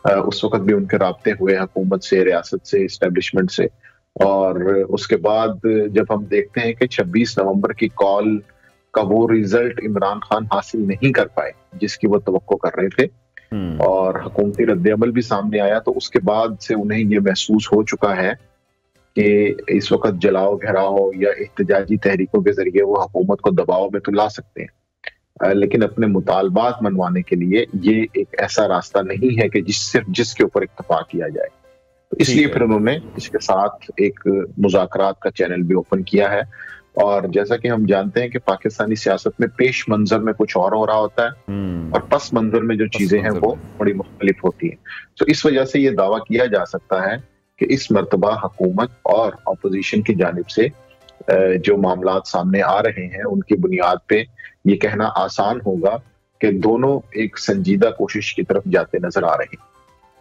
उस वक्त भी उनके राब्ते हुए हुकूमत से, रियासत से, इस्टेब्लिशमेंट से, और उसके बाद जब हम देखते हैं कि 26 नवंबर की कॉल का वो रिजल्ट इमरान खान हासिल नहीं कर पाए जिसकी वो तवक्को कर रहे थे, और हुकूमती रद्द-ए-अमल भी सामने आया, तो उसके बाद से उन्हें ये महसूस हो चुका है कि इस वक्त जलाओ घेराव या एहतजाजी तहरीकों के जरिए वो हुकूमत को दबाव में तो ला सकते हैं, लेकिन अपने मुतालबात मनवाने के लिए ये एक ऐसा रास्ता नहीं है कि जिसके ऊपर इत्तफाक किया जाए। तो इसलिए फिर उन्होंने इसके साथ एक मुज़ाकरात का चैनल भी ओपन किया है। और जैसा कि हम जानते हैं कि पाकिस्तानी सियासत में पेश मंजर में कुछ और हो रहा होता है और पस मंजर में जो चीजें हैं वो बड़ी मुख्तलिफ होती हैं। तो इस वजह से ये दावा किया जा सकता है कि इस मर्तबा हुकूमत और अपोजिशन की जानिब से जो मामलात सामने आ रहे हैं उनकी बुनियाद पे ये कहना आसान होगा कि दोनों एक संजीदा कोशिश की तरफ जाते नजर आ रहे हैं।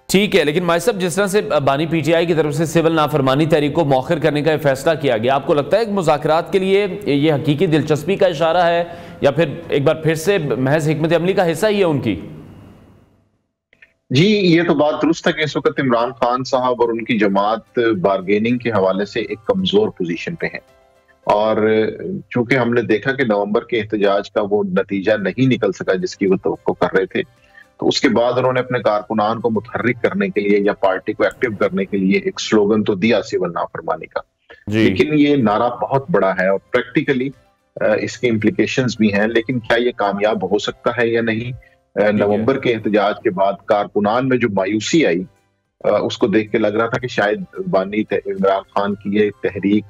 ठीक है, लेकिन माई साहब, जिस तरह से बानी पीटीआई की तरफ से सिविल नाफरमानी तहरीक को मौखर करने का फैसला किया गया, आपको लगता है कि मुज़ाकरात के लिए ये हकीकी दिलचस्पी का इशारा है या फिर एक बार फिर से महज हिकमत अमली का हिस्सा ही है उनकी? जी, ये तो बात दुरुस्त है कि इस वक्त इमरान खान साहब और उनकी जमात बारगेनिंग के हवाले से एक कमजोर पोजीशन पे है, और चूंकि हमने देखा कि नवंबर के एहतजाज का वो नतीजा नहीं निकल सका जिसकी वो तवक्को कर रहे थे, तो उसके बाद उन्होंने अपने कारकुनान को मुतहर्रिक करने के लिए या पार्टी को एक्टिव करने के लिए एक स्लोगन तो दिया सिविल नाफरमानी का, लेकिन ये नारा बहुत बड़ा है और प्रैक्टिकली इसके इम्प्लीकेशंस भी हैं, लेकिन क्या ये कामयाब हो सकता है या नहीं? नवंबर के एहतजाज के बाद कारकुनान में जो मायूसी आई उसको देख के लग रहा था कि शायद बानी इमरान खान की ये तहरीक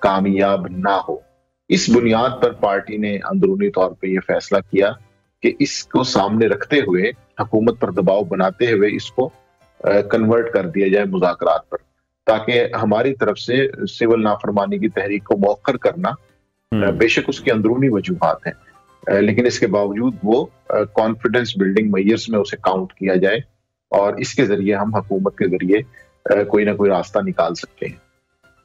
कामयाब ना हो। इस बुनियाद पर पार्टी ने अंदरूनी तौर पे ये फैसला किया कि इसको सामने रखते हुए, हुकूमत पर दबाव बनाते हुए इसको कन्वर्ट कर दिया जाए मुज़ाकरात पर, ताकि हमारी तरफ से सिविल नाफरमानी की तहरीक को मौखर करना, बेशक उसकी अंदरूनी वजूहात हैं, लेकिन इसके बावजूद वो कॉन्फिडेंस बिल्डिंग मेजर्स में उसे काउंट किया जाए और इसके जरिए हम हुकूमत के जरिए कोई ना कोई रास्ता निकाल सकते हैं।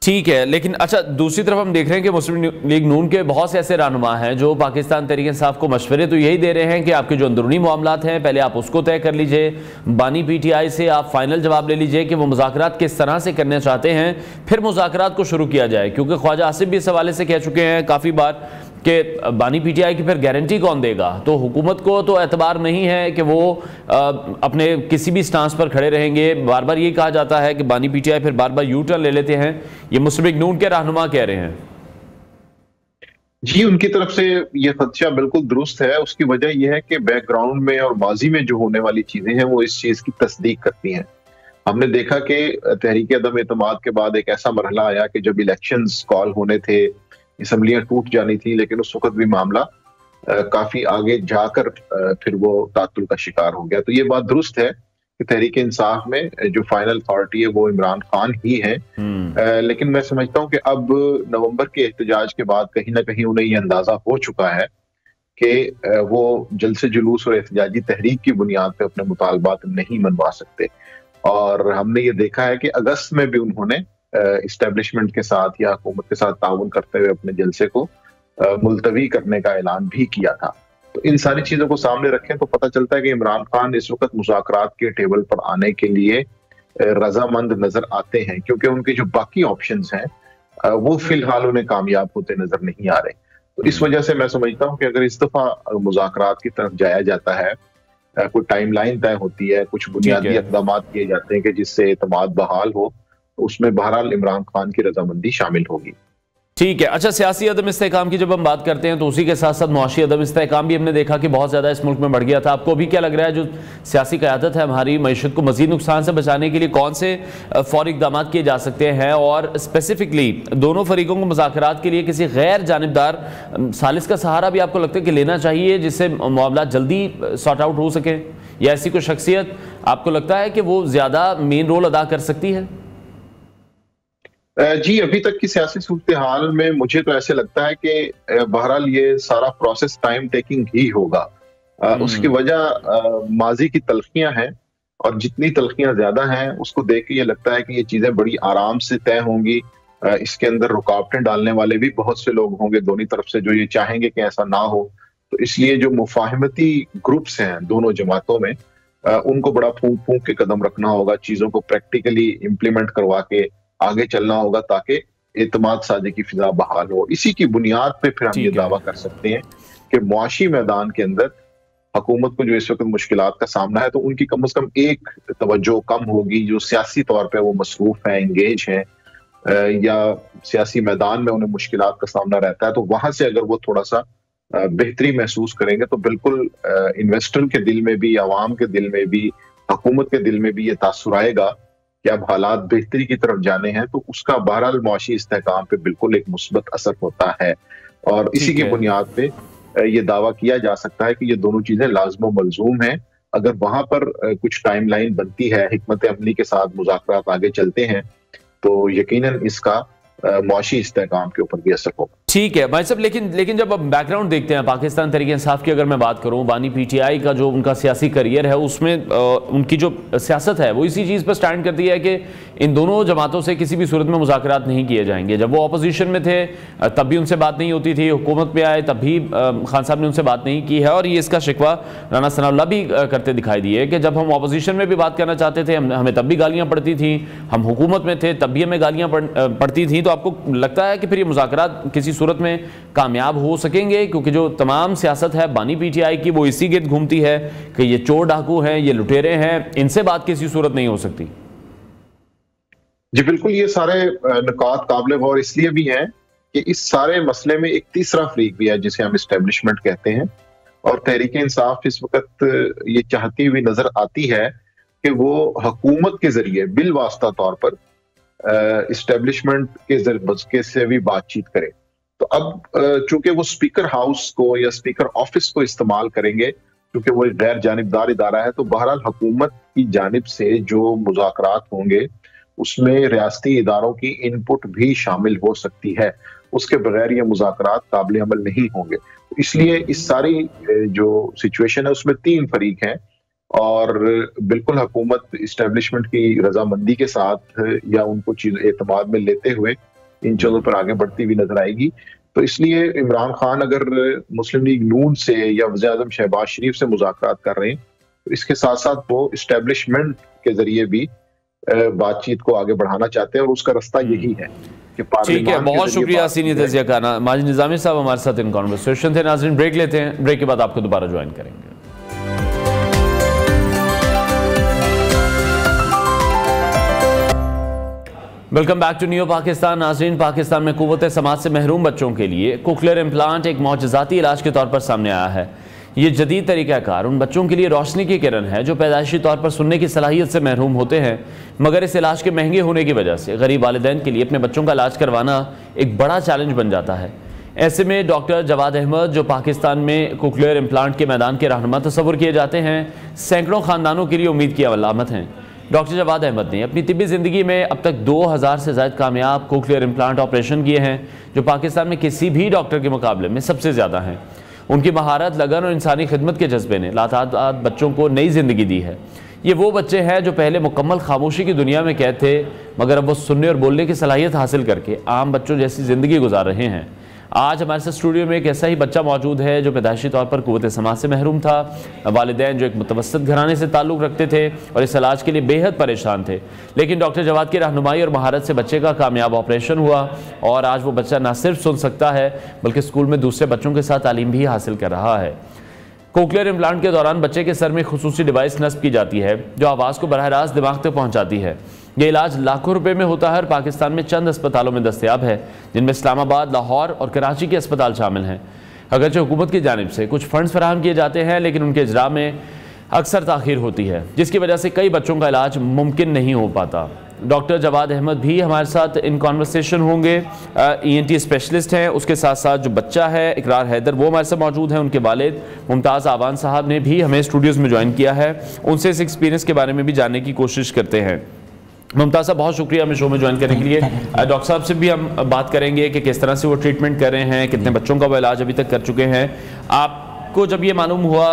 ठीक है, लेकिन अच्छा, दूसरी तरफ हम देख रहे हैं कि मुस्लिम लीग नून के बहुत से ऐसे रहनुमा हैं जो पाकिस्तान तहरीक इंसाफ को मशवरे तो यही दे रहे हैं कि आपके जो अंदरूनी मामलात हैं पहले आप उसको तय कर लीजिए, बानी पीटीआई से आप फाइनल जवाब ले लीजिए कि वो मुज़ाकरात किस तरह से करना चाहते हैं, फिर मुज़ाकरात को शुरू किया जाए। क्योंकि ख्वाजा आसिफ भी इस हवाले से कह चुके हैं काफ़ी बार कि बानी पीटीआई की फिर गारंटी कौन देगा, तो हुकूमत को तो एतबार नहीं है कि वो अपने किसी भी स्टांस पर खड़े रहेंगे। बार बार ये कहा जाता है कि बानी पीटीआई फिर बार बार यू टर्न ले लेते हैं, ये मुस्लिम लीग नून के रहनुमा कह रहे हैं। जी, उनकी तरफ से ये खदशा बिल्कुल दुरुस्त है। उसकी वजह यह है कि बैकग्राउंड में और माजी में जो होने वाली चीजें हैं वो इस चीज की तस्दीक करती हैं। हमने देखा कि तहरीक अदम एतमाद के बाद एक ऐसा मरहला आया कि जब इलेक्शंस कॉल होने थे, असम्बलियां टूट जानी थी, लेकिन उस वक्त भी मामला काफी आगे जाकर फिर वो तातुल का शिकार हो गया। तो ये बात दुरुस्त है कि तहरीक इंसाफ में जो फाइनल अथॉरिटी है वो इमरान खान ही है, लेकिन मैं समझता हूँ कि अब नवंबर के एहतजाज के बाद कहीं ना कहीं उन्हें ये अंदाजा हो चुका है कि वो जलसे जुलूस और एहतजाजी तहरीक की बुनियाद पे अपने मुतालबात नहीं मनवा सकते। और हमने ये देखा है कि अगस्त में भी उन्होंने इस्टेब्लिशमेंट के साथ या हुकूमत के साथ ताउन करते हुए अपने जलसे को मुलतवी करने का ऐलान भी किया था। तो इन सारी चीजों को सामने रखें तो पता चलता है कि इमरान खान इस वक्त मुज़ाकरात के टेबल पर आने के लिए रजामंद नजर आते हैं, क्योंकि उनके जो बाकी ऑप्शंस हैं वो फिलहाल उन्हें कामयाब होते नजर नहीं आ रहे। तो इस वजह से मैं समझता हूँ कि अगर इस दफा मुज़ाकरात की तरफ जाया जाता है, कोई टाइमलाइन तय होती है, कुछ बुनियादी इक़दाम किए जाते हैं कि जिससे एतमाद बहाल हो, उसमें बहरहाल इमरान खान की रजामंदी शामिल होगी। ठीक है। अच्छा, सियासी अदम इस्तेहकाम की जब हम बात करते हैं तो उसी के साथ साथ मुआशी अदम इस्तेहकाम भी हमने देखा कि बहुत ज़्यादा इस मुल्क में बढ़ गया था। आपको भी क्या लग रहा है, जो सियासी क़यादत है हमारी मईशत को मज़ीद नुकसान से बचाने के लिए कौन से फौरी इक़दाम किए जा सकते हैं, और स्पेसिफिकली दोनों फरीकों को मुज़ाकरात के लिए किसी गैर जानिबदार सालिस का सहारा भी आपको लगता है कि लेना चाहिए जिससे मामला जल्दी सॉर्ट आउट हो सके, या ऐसी कोई शख्सियत आपको लगता है कि वो ज़्यादा मेन रोल अदा कर सकती है? जी, अभी तक की सियासी सूरत हाल में मुझे तो ऐसे लगता है कि बहरहाल ये सारा प्रोसेस टाइम टेकिंग ही होगा। उसकी वजह माजी की तलखियां हैं, और जितनी तलखियां ज्यादा हैं उसको देख के ये लगता है कि ये चीजें बड़ी आराम से तय होंगी। इसके अंदर रुकावटें डालने वाले भी बहुत से लोग होंगे दोनों तरफ से जो ये चाहेंगे कि ऐसा ना हो। तो इसलिए जो मुफाहमती ग्रुप्स हैं दोनों जमातों में, उनको बड़ा फूंक फूंक के कदम रखना होगा, चीजों को प्रैक्टिकली इम्प्लीमेंट करवा के आगे चलना होगा, ताकि एतमाद साझी की फिजा बहाल हो। इसी की बुनियाद पे फिर हम ये दावा कर सकते हैं कि मुआशी मैदान के अंदर हुकूमत को जो इस वक्त मुश्किलात का सामना है, तो उनकी कम से कम एक तवज्जो कम होगी। जो सियासी तौर पे वो मसरूफ है, एंगेज है, या सियासी मैदान में उन्हें मुश्किलात का सामना रहता है, तो वहां से अगर वो थोड़ा सा बेहतरी महसूस करेंगे तो बिल्कुल इन्वेस्टर के दिल में भी, आवाम के दिल में भी, हुकूमत के दिल में भी ये तासुर आएगा कि अब हालात बेहतरी की तरफ जाने हैं, तो उसका बहरहाल मुआशी इस्तेहकाम पे बिल्कुल एक मुस्बत असर होता है। और इसी की बुनियाद पे ये दावा किया जा सकता है कि ये दोनों चीजें लाज़िम व मलज़ूम हैं। अगर वहां पर कुछ टाइमलाइन बनती है, हिकमत अमली के साथ मुज़ाकरात आगे चलते हैं, तो यकीनन इसका मुआशी इस्तेहकाम के ऊपर भी असर होगा। ठीक है भाई साहब, लेकिन जब अब बैकग्राउंड देखते हैं पाकिस्तान तहरीक इंसाफ की, अगर मैं बात करूं, बानी पीटीआई का जो उनका सियासी करियर है उसमें उनकी जो सियासत है वो इसी चीज़ पर स्टैंड करती है कि इन दोनों जमातों से किसी भी सूरत में मुज़ाकरात नहीं किए जाएंगे। जब वो अपोजिशन में थे तब भी उनसे बात नहीं होती थी, हुकूमत में आए तब भी खान साहब ने उनसे बात नहीं की है, और ये इसका शिकवा राना सनाउल्लाह भी करते दिखाई दिए कि जब हम अपोजिशन में भी बात करना चाहते थे हमें तब भी गालियाँ पड़ती थी, हम हुकूमत में थे तब भी हमें गालियाँ पड़ती थी। तो आपको लगता है कि फिर ये मुज़ाकरात किसी सूरत में कामयाब हो सकेंगे? क्योंकि जो तमाम सियासत है बानी पीटीआई की वो इसी गिर्द घूमती है कि ये चोर डाकू हैं, ये लुटेरे हैं, इनसे बात किसी सूरत नहीं हो सकती। जी बिल्कुल, ये सारे नुकात काबिल गौर इसलिए भी हैं कि इस सारे मसले में एक तीसरा फरीक भी है जिसे हम इस्टेब्लिशमेंट कहते हैं, और तहरीक इंसाफ इस वक्त ये चाहती हुई नजर आती है कि वो हुकूमत के जरिए बिल वास्ता तौर पर इस्टेब्लिशमेंट के से भी बातचीत करे। तो अब चूंकि वो स्पीकर हाउस को या स्पीकर ऑफिस को इस्तेमाल करेंगे, क्योंकि वो एक गैर जानिबदार इदारा है, तो बहरहाल हुकूमत की जानिब से जो मुज़ाकरात होंगे उसमें रियासती इदारों की इनपुट भी शामिल हो सकती है। उसके बगैर ये मुज़ाकरात काबिल अमल नहीं होंगे। तो इसलिए इस सारी जो सिचुएशन है उसमें तीन फरीक हैं, और बिल्कुल हुकूमत इस्टेब्लिशमेंट की रजामंदी के साथ या उनको चीज एतमाद में लेते हुए इन चीजों पर आगे बढ़ती हुई नजर आएगी। तो इसलिए इमरान खान अगर मुस्लिम लीग नून से या वज़ीर आज़म शहबाज शरीफ से मुज़ाकरात कर रहे हैं, तो इसके साथ साथ वो इस्टेब्लिशमेंट के जरिए भी बातचीत को आगे बढ़ाना चाहते हैं, और उसका रास्ता यही है कि ठीक है, बहुत शुक्रिया सीनियर तजिया कारना माजिद निज़ामी साहब हमारे साथ इन कॉन्वर्सेशन थे। नाज़रीन ब्रेक लेते हैं, ब्रेक के बाद आपको दोबारा ज्वाइन करेंगे। Welcome back to New Pakistan. नाज़रीन, पाकिस्तान में कुव्वत समाज से महरूम बच्चों के लिए कोक्लियर इम्प्लांट एक मौजज़ाती इलाज के तौर पर सामने आया है। ये जदीद तरीक़ाकार उन बच्चों के लिए रोशनी की किरण है जो पैदाइशी तौर पर सुनने की सलाहियत से महरूम होते हैं, मगर इस इलाज के महंगे होने की वजह से गरीब वालिदैन के लिए अपने बच्चों का इलाज करवाना एक बड़ा चैलेंज बन जाता है। ऐसे में डॉक्टर जवाद अहमद, जो पाकिस्तान में कोक्लियर इम्प्लांट के मैदान के रहनुमा तस्वुर किए जाते हैं, सैकड़ों ख़ानदानों के लिए उम्मीद की अलामत हैं। डॉक्टर जवाद अहमद ने अपनी तिब्बी ज़िंदगी में अब तक 2000 से ज़्यादा कामयाब कोक्लियर इम्प्लांट ऑपरेशन किए हैं, जो पाकिस्तान में किसी भी डॉक्टर के मुकाबले में सबसे ज़्यादा हैं। उनकी महारत, लगन और इंसानी खिदमत के जज्बे ने लातादाद बच्चों को नई ज़िंदगी दी है। ये वो बच्चे हैं जो पहले मुकम्मल खामोशी की दुनिया में कैद थे, मगर अब वो सुनने और बोलने की सलाहियत हासिल करके आम बच्चों जैसी ज़िंदगी गुजार रहे हैं। आज हमारे साथ स्टूडियो में एक ऐसा ही बच्चा मौजूद है जो पैदाइशी तौर पर कुव्वत समाज से महरूम था। वालिदैन जो एक मुतवस्सित घराने से ताल्लुक़ रखते थे और इस इलाज के लिए बेहद परेशान थे, लेकिन डॉक्टर जवाद की रहनुमाई और महारत से बच्चे का कामयाब ऑपरेशन हुआ, और आज वो बच्चा न सिर्फ सुन सकता है बल्कि स्कूल में दूसरे बच्चों के साथ तालीम भी हासिल कर रहा है। कोक्लियर इम्प्लांट के दौरान बच्चे के सर में खुसूसी डिवाइस नस्ब की जाती है जो आवाज़ को बराह रास्त दिमाग तक पहुँचाती है। ये इलाज लाखों रुपए में होता है और पाकिस्तान में चंद अस्पतालों में दस्तयाब है, जिनमें इस्लामाबाद, लाहौर और कराची के अस्पताल शामिल हैं। अगरचे हुकूमत की जानिब से कुछ फंड्स फराहम किए जाते हैं, लेकिन उनके इजरा में अक्सर ताख़ीर होती है, जिसकी वजह से कई बच्चों का इलाज मुमकिन नहीं हो पाता। डॉक्टर जवाद अहमद भी हमारे साथ इन कॉन्वर्सेशन होंगे। ENT स्पेशलिस्ट हैं। उसके साथ साथ जो बच्चा है इकरार हैदर, वो हमारे साथ मौजूद हैं। उनके वालिद मुमताज़ आवान साहब ने भी हमें स्टूडियोज़ में ज्वाइन किया है। उनसे इस एक्सपीरियंस के बारे में भी जानने की कोशिश करते हैं। मुमताज़ साहब, बहुत शुक्रिया हमें शो में ज्वाइन करने के लिए। डॉक्टर साहब से भी हम बात करेंगे कि किस तरह से वो ट्रीटमेंट कर रहे हैं, कितने बच्चों का वो इलाज अभी तक कर चुके हैं। आपको जब ये मालूम हुआ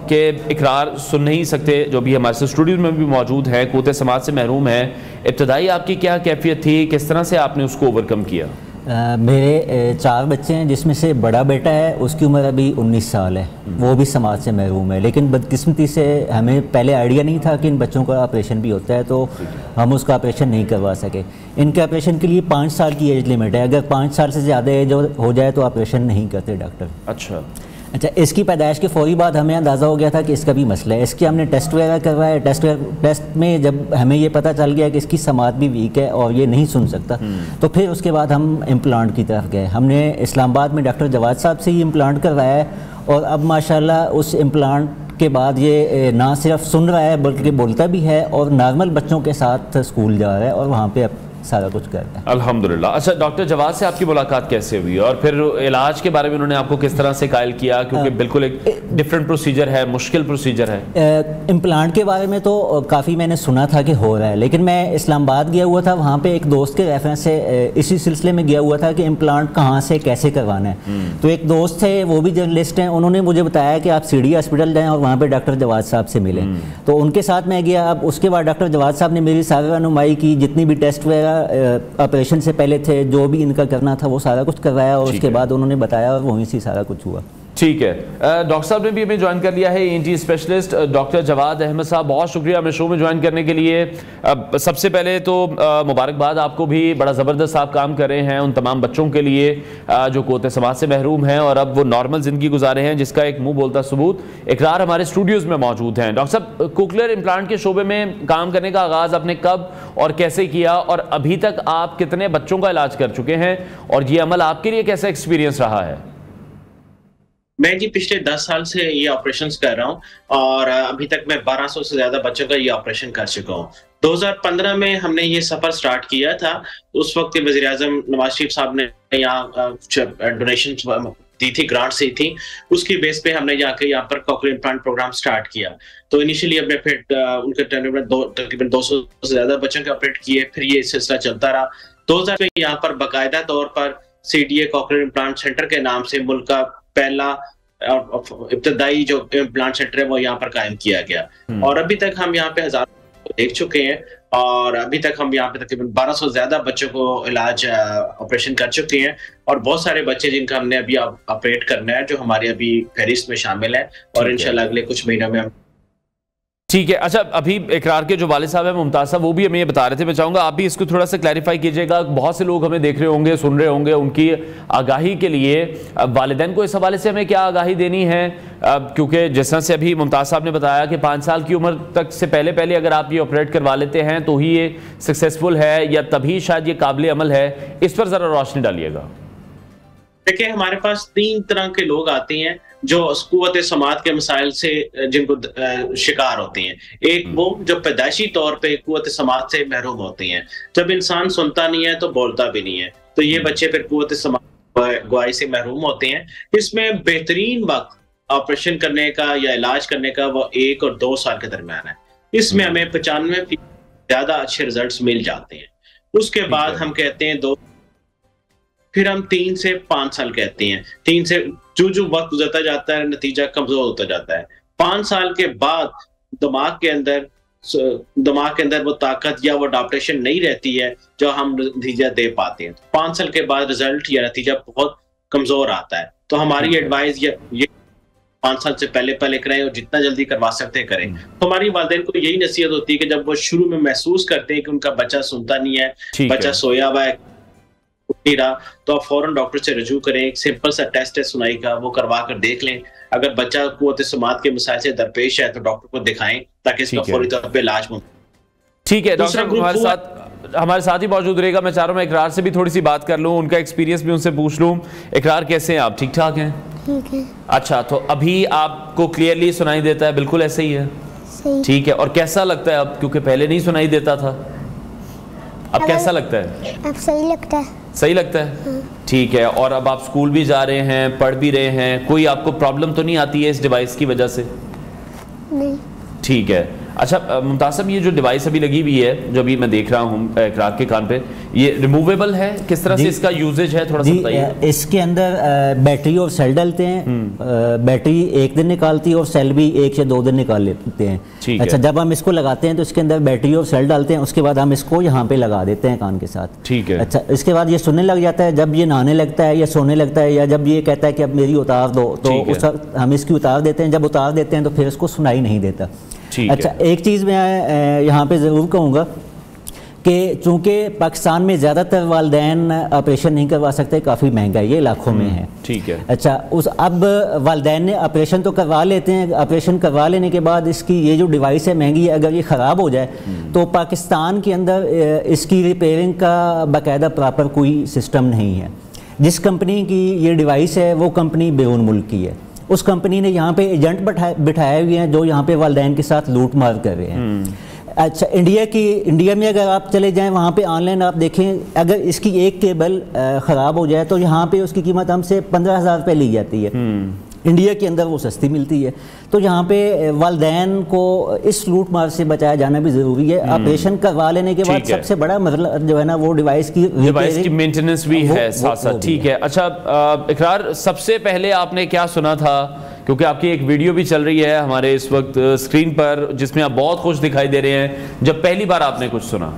कि इकरार सुन नहीं सकते, जो भी हमारे स्टूडियो में भी मौजूद है, कुव्वत समाज से महरूम है, इब्तदाई आपकी क्या कैफियत थी, किस तरह से आपने उसको ओवरकम किया? मेरे 4 बच्चे हैं, जिसमें से बड़ा बेटा है, उसकी उम्र अभी 19 साल है, वो भी समाज से महरूम है। लेकिन बदकिस्मती से हमें पहले आइडिया नहीं था कि इन बच्चों का ऑपरेशन भी होता है, तो हम उसका ऑपरेशन नहीं करवा सके। इनके ऑपरेशन के लिए 5 साल की एज लिमिट है, अगर 5 साल से ज़्यादा एज हो जाए तो ऑपरेशन नहीं करते डॉक्टर। अच्छा, इसकी पैदाइश के फौरी बाद हमें अंदाज़ा हो गया था कि इसका भी मसला है। इसके हमने टेस्ट वगैरह करवाया। टेस्ट में जब हमें ये पता चल गया कि इसकी समात भी वीक है और ये नहीं सुन सकता, तो फिर उसके बाद हम इम्प्लांट की तरफ गए। हमने इस्लामाबाद में डॉक्टर जवाद साहब से ही इम्प्लांट करवाया है, और अब माशाल्लाह उस इम्प्लांट के बाद ये ना सिर्फ सुन रहा है बल्कि बोलता भी है, और नॉर्मल बच्चों के साथ स्कूल जा रहा है और वहाँ पे अब सारा कुछ करता है, अल्हम्दुलिल्लाह। अच्छा, डॉक्टर जवाद से आपकी मुलाकात कैसे हुई और फिर इलाज के बारे में उन्होंने आपको किस तरह से कायल किया, क्योंकि बिल्कुल एक डिफरेंट प्रोसीजर है, मुश्किल प्रोसीजर है। इम्प्लांट के बारे में तो काफ़ी मैंने सुना था कि हो रहा है, लेकिन मैं इस्लामाबाद गया हुआ था, वहाँ पे एक दोस्त के रेफरेंस से इसी सिलसिले में गया हुआ था कि इम्प्लांट कहाँ से कैसे करवाना है। तो एक दोस्त थे, वो भी जर्नलिस्ट हैं, उन्होंने मुझे बताया कि आप सीडी हॉस्पिटल जाएँ और वहाँ पर डॉक्टर जवाद साहब से मिलें। तो उनके साथ मैं गया। अब उसके बाद डॉक्टर जवाद साहब ने मेरी सारी रहनुमाई की, जितनी भी टेस्ट वगैरह ऑपरेशन से पहले थे, जो भी इनका करना था वो सारा कुछ करवाया, और उसके बाद उन्होंने बताया और वहीं से सारा कुछ हुआ। ठीक है, डॉक्टर साहब ने भी हमें ज्वाइन कर लिया है, ENT specialist doctor Jawad Ahmed साहब। बहुत शुक्रिया हमें शो में ज्वाइन करने के लिए। सबसे पहले तो मुबारकबाद आपको भी, बड़ा ज़बरदस्त आप काम कर रहे हैं उन तमाम बच्चों के लिए जो कोते समाज से महरूम हैं और अब वो नॉर्मल ज़िंदगी गुजारे हैं, जिसका एक मुंह बोलता सबूत इकरार हमारे स्टूडियोज़ में मौजूद हैं। डॉक्टर साहब, कोक्लियर इम्प्लांट के शोबे में काम करने का आगाज़ आपने कब और कैसे किया, और अभी तक आप कितने बच्चों का इलाज कर चुके हैं, और ये अमल आपके लिए कैसा एक्सपीरियंस रहा है? मैं जी पिछले 10 साल से ये ऑपरेशंस कर रहा हूँ, और अभी तक मैं 1200 से ज्यादा बच्चों का ये ऑपरेशन कर चुका हूँ। 2015 में हमने ये सफर स्टार्ट किया था। उस वक्त वज़ीर आज़म नवाज शरीफ साहब ने यहाँ डोनेशन दी थी, ग्रांट से थी, उसकी बेस पे हमने यहाँ पर कोक्लियर इम्प्लांट प्रोग्राम स्टार्ट किया। तो इनिशियली हमने फिर उनके तकरीबन 200 से ज्यादा बच्चों के ऑपरेट किए, फिर ये सिलसिला चलता रहा। 2000 में यहाँ पर बाकायदा तौर पर CDA कोक्लियर इम्प्लांट सेंटर के नाम से मुल्क का पहला इब्तदाई जो इम्प्लांट सेंटर है वो यहाँ पर कायम किया गया, और अभी तक हम यहाँ पे 1000 देख चुके हैं, और अभी तक हम यहाँ पे तकरीबन 1200 से ज्यादा बच्चों को इलाज ऑपरेशन कर चुके हैं, और बहुत सारे बच्चे जिनका हमने अभी ऑपरेट करना है जो हमारे अभी फहरिस्त में शामिल है, और इंशाल्लाह अगले कुछ महीनों में हम। ठीक है। अच्छा, अभी इकरार के जो वालिद साहब हैं मुमताज साहब, वो भी हमें ये बता रहे थे, मैं चाहूँगा आप भी इसको थोड़ा सा क्लैरिफाई कीजिएगा। बहुत से लोग हमें देख रहे होंगे, सुन रहे होंगे, उनकी आगाही के लिए वालिदैन को इस हवाले से हमें क्या आगाही देनी है, क्योंकि जिस तरह से अभी मुमताज साहब ने बताया कि 5 साल की उम्र तक से पहले अगर आप ये ऑपरेट करवा लेते हैं तो ही ये सक्सेसफुल है, या तभी शायद ये काबिल अमल है, इस पर ज़रा रोशनी डालिएगा। देखिए, हमारे पास 3 तरह के लोग आते हैं जो कुव्वत समात के मसाइल से जिनको शिकार होते हैं। एक वो जो पैदाइशी तौर पे कुव्वत समात से महरूम होते हैं, जब इंसान सुनता नहीं है तो बोलता भी नहीं है, तो ये बच्चे फिर कुव्वत समात गुआई से महरूम होते हैं। इसमें बेहतरीन वक्त ऑपरेशन करने का या इलाज करने का वो 1 और 2 साल के दरमियान है। इसमें हमें 95% ज्यादा अच्छे रिजल्ट मिल जाते हैं। उसके बाद हम कहते हैं 2, फिर हम 3 से 5 साल कहते हैं। 3 से जो वक्त गुजरता जाता है नतीजा कमजोर होता जाता है। 5 साल के बाद दिमाग के अंदर वो ताकत या वो अडॉप्टेशन नहीं रहती है जो हम नतीजा दे पाते हैं। 5 साल के बाद रिजल्ट या नतीजा बहुत कमजोर आता है। तो हमारी एडवाइस ये 5 साल से पहले कराएं, और जितना जल्दी करवा सकते करें। तो हमारी वालिदैन को यही नसीहत होती है कि जब वो शुरू में महसूस करते हैं कि उनका बच्चा सुनता नहीं है, बच्चा सोया हुआ है, तो आप फौरन डॉक्टर से रजू करें। एक सिंपल सा टेस्ट है सुनाई का, वो करवा कर देख लें। अगर बच्चा कुव्वत समात के मसाइल से दरपेश है तो डॉक्टर को दिखाएं ताकि इसका फौरी तौर पे इलाज हो। ठीक है, डॉक्टर हमारे साथ ही मौजूद रहेगा। मैं चाह रहा हूँ मैं इकरार से भी थोड़ी सी बात कर लूँ, उनका एक्सपीरियंस भी उनसे पूछ लूँ। इकरार, कैसे हैं आप? ठीक ठाक हैं? ठीक है। अच्छा, तो अभी आपको क्लियरली सुनाई देता है? बिल्कुल ऐसे ही है? सही। ठीक है, और कैसा लगता है अब, क्योंकि पहले नहीं सुनाई देता था, अब कैसा लगता है? अब सही लगता है। सही लगता है? ठीक है। और अब आप स्कूल भी जा रहे हैं, पढ़ भी रहे हैं, कोई आपको प्रॉब्लम तो नहीं आती है इस डिवाइस की वजह से? नहीं। ठीक है। अच्छा मुमताज साहब, ये जो डिवाइस अभी लगी हुई है, जो अभी मैं देख रहा हूँ इकरार के कान पे, ये रिमूवेबल है? किस तरह से इसका यूजेज है, थोड़ा सा बताइए। इसके अंदर बैटरी और सेल डलते हैं। बैटरी 1 दिन निकालती है और सेल भी 1 से 2 दिन निकाल लेते हैं। अच्छा, जब हम इसको लगाते हैं तो इसके अंदर बैटरी और सेल डालते हैं, उसके बाद हम इसको यहाँ पे लगा देते हैं कान के साथ। ठीक है। अच्छा, इसके बाद ये सुनने लग जाता है। जब ये नहाने लगता है या सोने लगता है, या जब ये कहता है कि अब मेरी उतार दो, तो उस वक्त हम इसकी उतार देते हैं। जब उतार देते हैं तो फिर इसको सुनाई नहीं देता। अच्छा, एक चीज़ मैं यहाँ पे ज़रूर कहूँगा कि चूँकि पाकिस्तान में ज़्यादातर वालिदैन ऑपरेशन नहीं करवा सकते, काफ़ी महंगा ये लाखों में है। ठीक है। अच्छा, अब वालिदैन ने ऑपरेशन तो करवा लेते हैं, ऑपरेशन करवा लेने के बाद इसकी ये जो डिवाइस है महंगी है, अगर ये ख़राब हो जाए तो पाकिस्तान के अंदर इसकी रिपेयरिंग का बाकायदा प्रॉपर कोई सिस्टम नहीं है। जिस कंपनी की ये डिवाइस है वो कंपनी बैरून मुल्क की है। उस कंपनी ने यहाँ पे एजेंट बिठाए हुए हैं जो यहाँ पे वालिदैन के साथ लूट मार कर रहे हैं। अच्छा, इंडिया में अगर आप चले जाएं, वहाँ पे ऑनलाइन आप देखें, अगर इसकी एक केबल ख़राब हो जाए तो यहाँ पे उसकी कीमत हमसे 15,000 रुपये ली जाती है। इंडिया के अंदर वो सस्ती मिलती है। तो यहाँ पे वालिदैन को इस लूट मार से बचाया जाना भी ज़रूरी है। ऑपरेशन करवा लेने के बाद सबसे बड़ा मतलब जो है ना, वो डिवाइस की मेंटेनेंस भी है साथ साथ। ठीक है। अच्छा इकरार, सबसे पहले आपने क्या सुना था, क्योंकि आपकी एक वीडियो भी चल रही है हमारे इस वक्त स्क्रीन पर जिसमें आप बहुत खुश दिखाई दे रहे हैं, जब पहली बार आपने कुछ सुना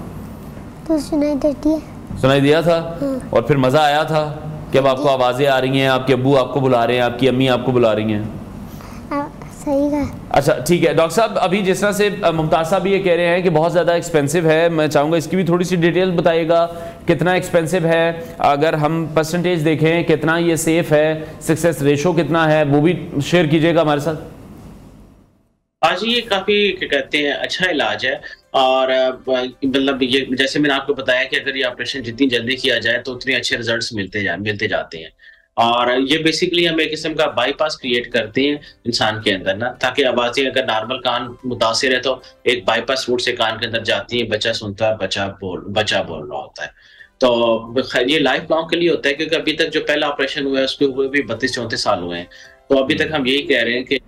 तो सुनाई देती है? सुनाई दिया था। और फिर मज़ा आया था कि अब आपको आवाज़ें आ रही हैं, आपके अब्बू आपको बुला रहे हैं, आपकी अम्मी आपको बुला रही हैं? सही है। अच्छा ठीक है। डॉक्टर साहब, अभी जिस तरह से मुमताज साहब ये कह रहे हैं कि बहुत ज़्यादा एक्सपेंसिव है, मैं चाहूँगा इसकी भी थोड़ी सी डिटेल बताइएगा, कितना एक्सपेंसिव है, अगर हम परसेंटेज देखें कितना ये सेफ है, सक्सेस रेशो कितना है, वो भी शेयर कीजिएगा हमारे साथ। आज ये काफ़ी क्या कहते हैं अच्छा इलाज है। और मतलब ये जैसे मैंने आपको बताया कि अगर ये ऑपरेशन जितनी जल्दी किया जाए तो उतने अच्छे रिजल्ट्स मिलते जाते हैं। और ये बेसिकली हम एक किस्म का बाईपास क्रिएट करते हैं इंसान के अंदर ना, ताकि आवाज़ें अगर नॉर्मल कान मुतासिर है तो एक बाईपास रूट से कान के अंदर जाती है, बच्चा सुनता है, बच्चा बोल रहा होता है। तो ये लाइफ लॉन्ग के लिए होता है, क्योंकि अभी तक जो पहला ऑपरेशन हुआ है उसके हुए भी 32-34 साल हुए हैं। तो अभी तक हम यही कह रहे हैं कि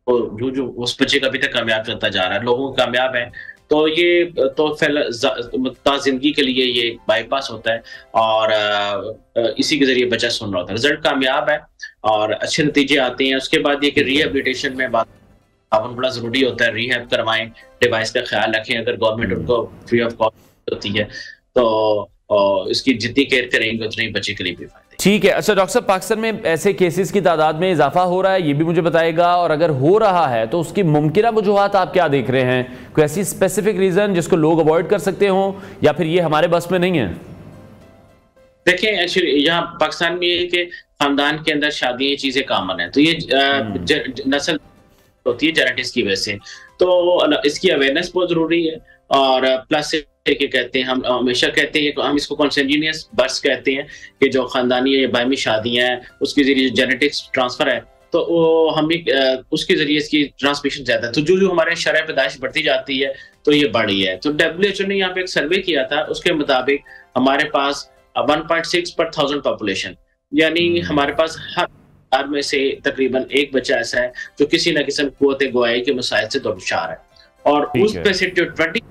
जो उस बच्चे का अभी तक कामयाब चलता जा रहा है, लोगों को कामयाब है। तो ये तो जिंदगी के लिए ये बाईपास होता है और इसी के जरिए बच्चा सुन रहा होता है। रिजल्ट कामयाब है और अच्छे नतीजे आते हैं। उसके बाद ये कि रिहेबिलिटेशन में बड़ा जरूरी होता है, रिहैब करवाएं, डिवाइस का ख्याल रखें। अगर गवर्नमेंट उनको फ्री ऑफ कॉस्ट होती है तो इसकी जितनी केयर करेंगे उतनी बच्चे के लिए भी फायदे। ठीक है। अच्छा डॉक्टर साहब, पाकिस्तान में ऐसे केसेस की तादाद में इजाफा हो रहा है, ये भी मुझे बताएगा, और अगर हो रहा है तो उसकी मुमकिन वजूहात आप क्या देख रहे हैं? कोई ऐसी स्पेसिफिक रीजन जिसको लोग अवॉइड कर सकते हो, या फिर ये हमारे बस में नहीं है? देखिए, एक्चुअली यहाँ पाकिस्तान में ये कि खानदान के अंदर शादी ये चीजें कॉमन है, तो ये नस्ल होती है जेनेटिक्स की वजह से, तो इसकी अवेयरनेस बहुत जरूरी है। और प्लस के कहते हैं, हम हमेशा कहते हैं, हम इसको कॉन्सेंजिनियस बर्थ कहते हैं, कि जो खानदानी या बायमी शादियां हैं उसके जरिए जेनेटिक्स ट्रांसफर है, तो वो हम भी उसके जरिए इसकी ट्रांसमिशन ज्यादा है। तो जो हमारे शरह पैदाइश बढ़ती जाती है तो ये बढ़ी है। तो WHO ने यहाँ पे एक सर्वे किया था, उसके मुताबिक हमारे पास 1.6 पर 1000 पॉपुलेशन, यानी हमारे पास हर में से तकरीबन एक बच्चा ऐसा है जो किसी न किसी कुव्वत गोयाई के मसाइल से दरपेश है, और उस पे से जो 20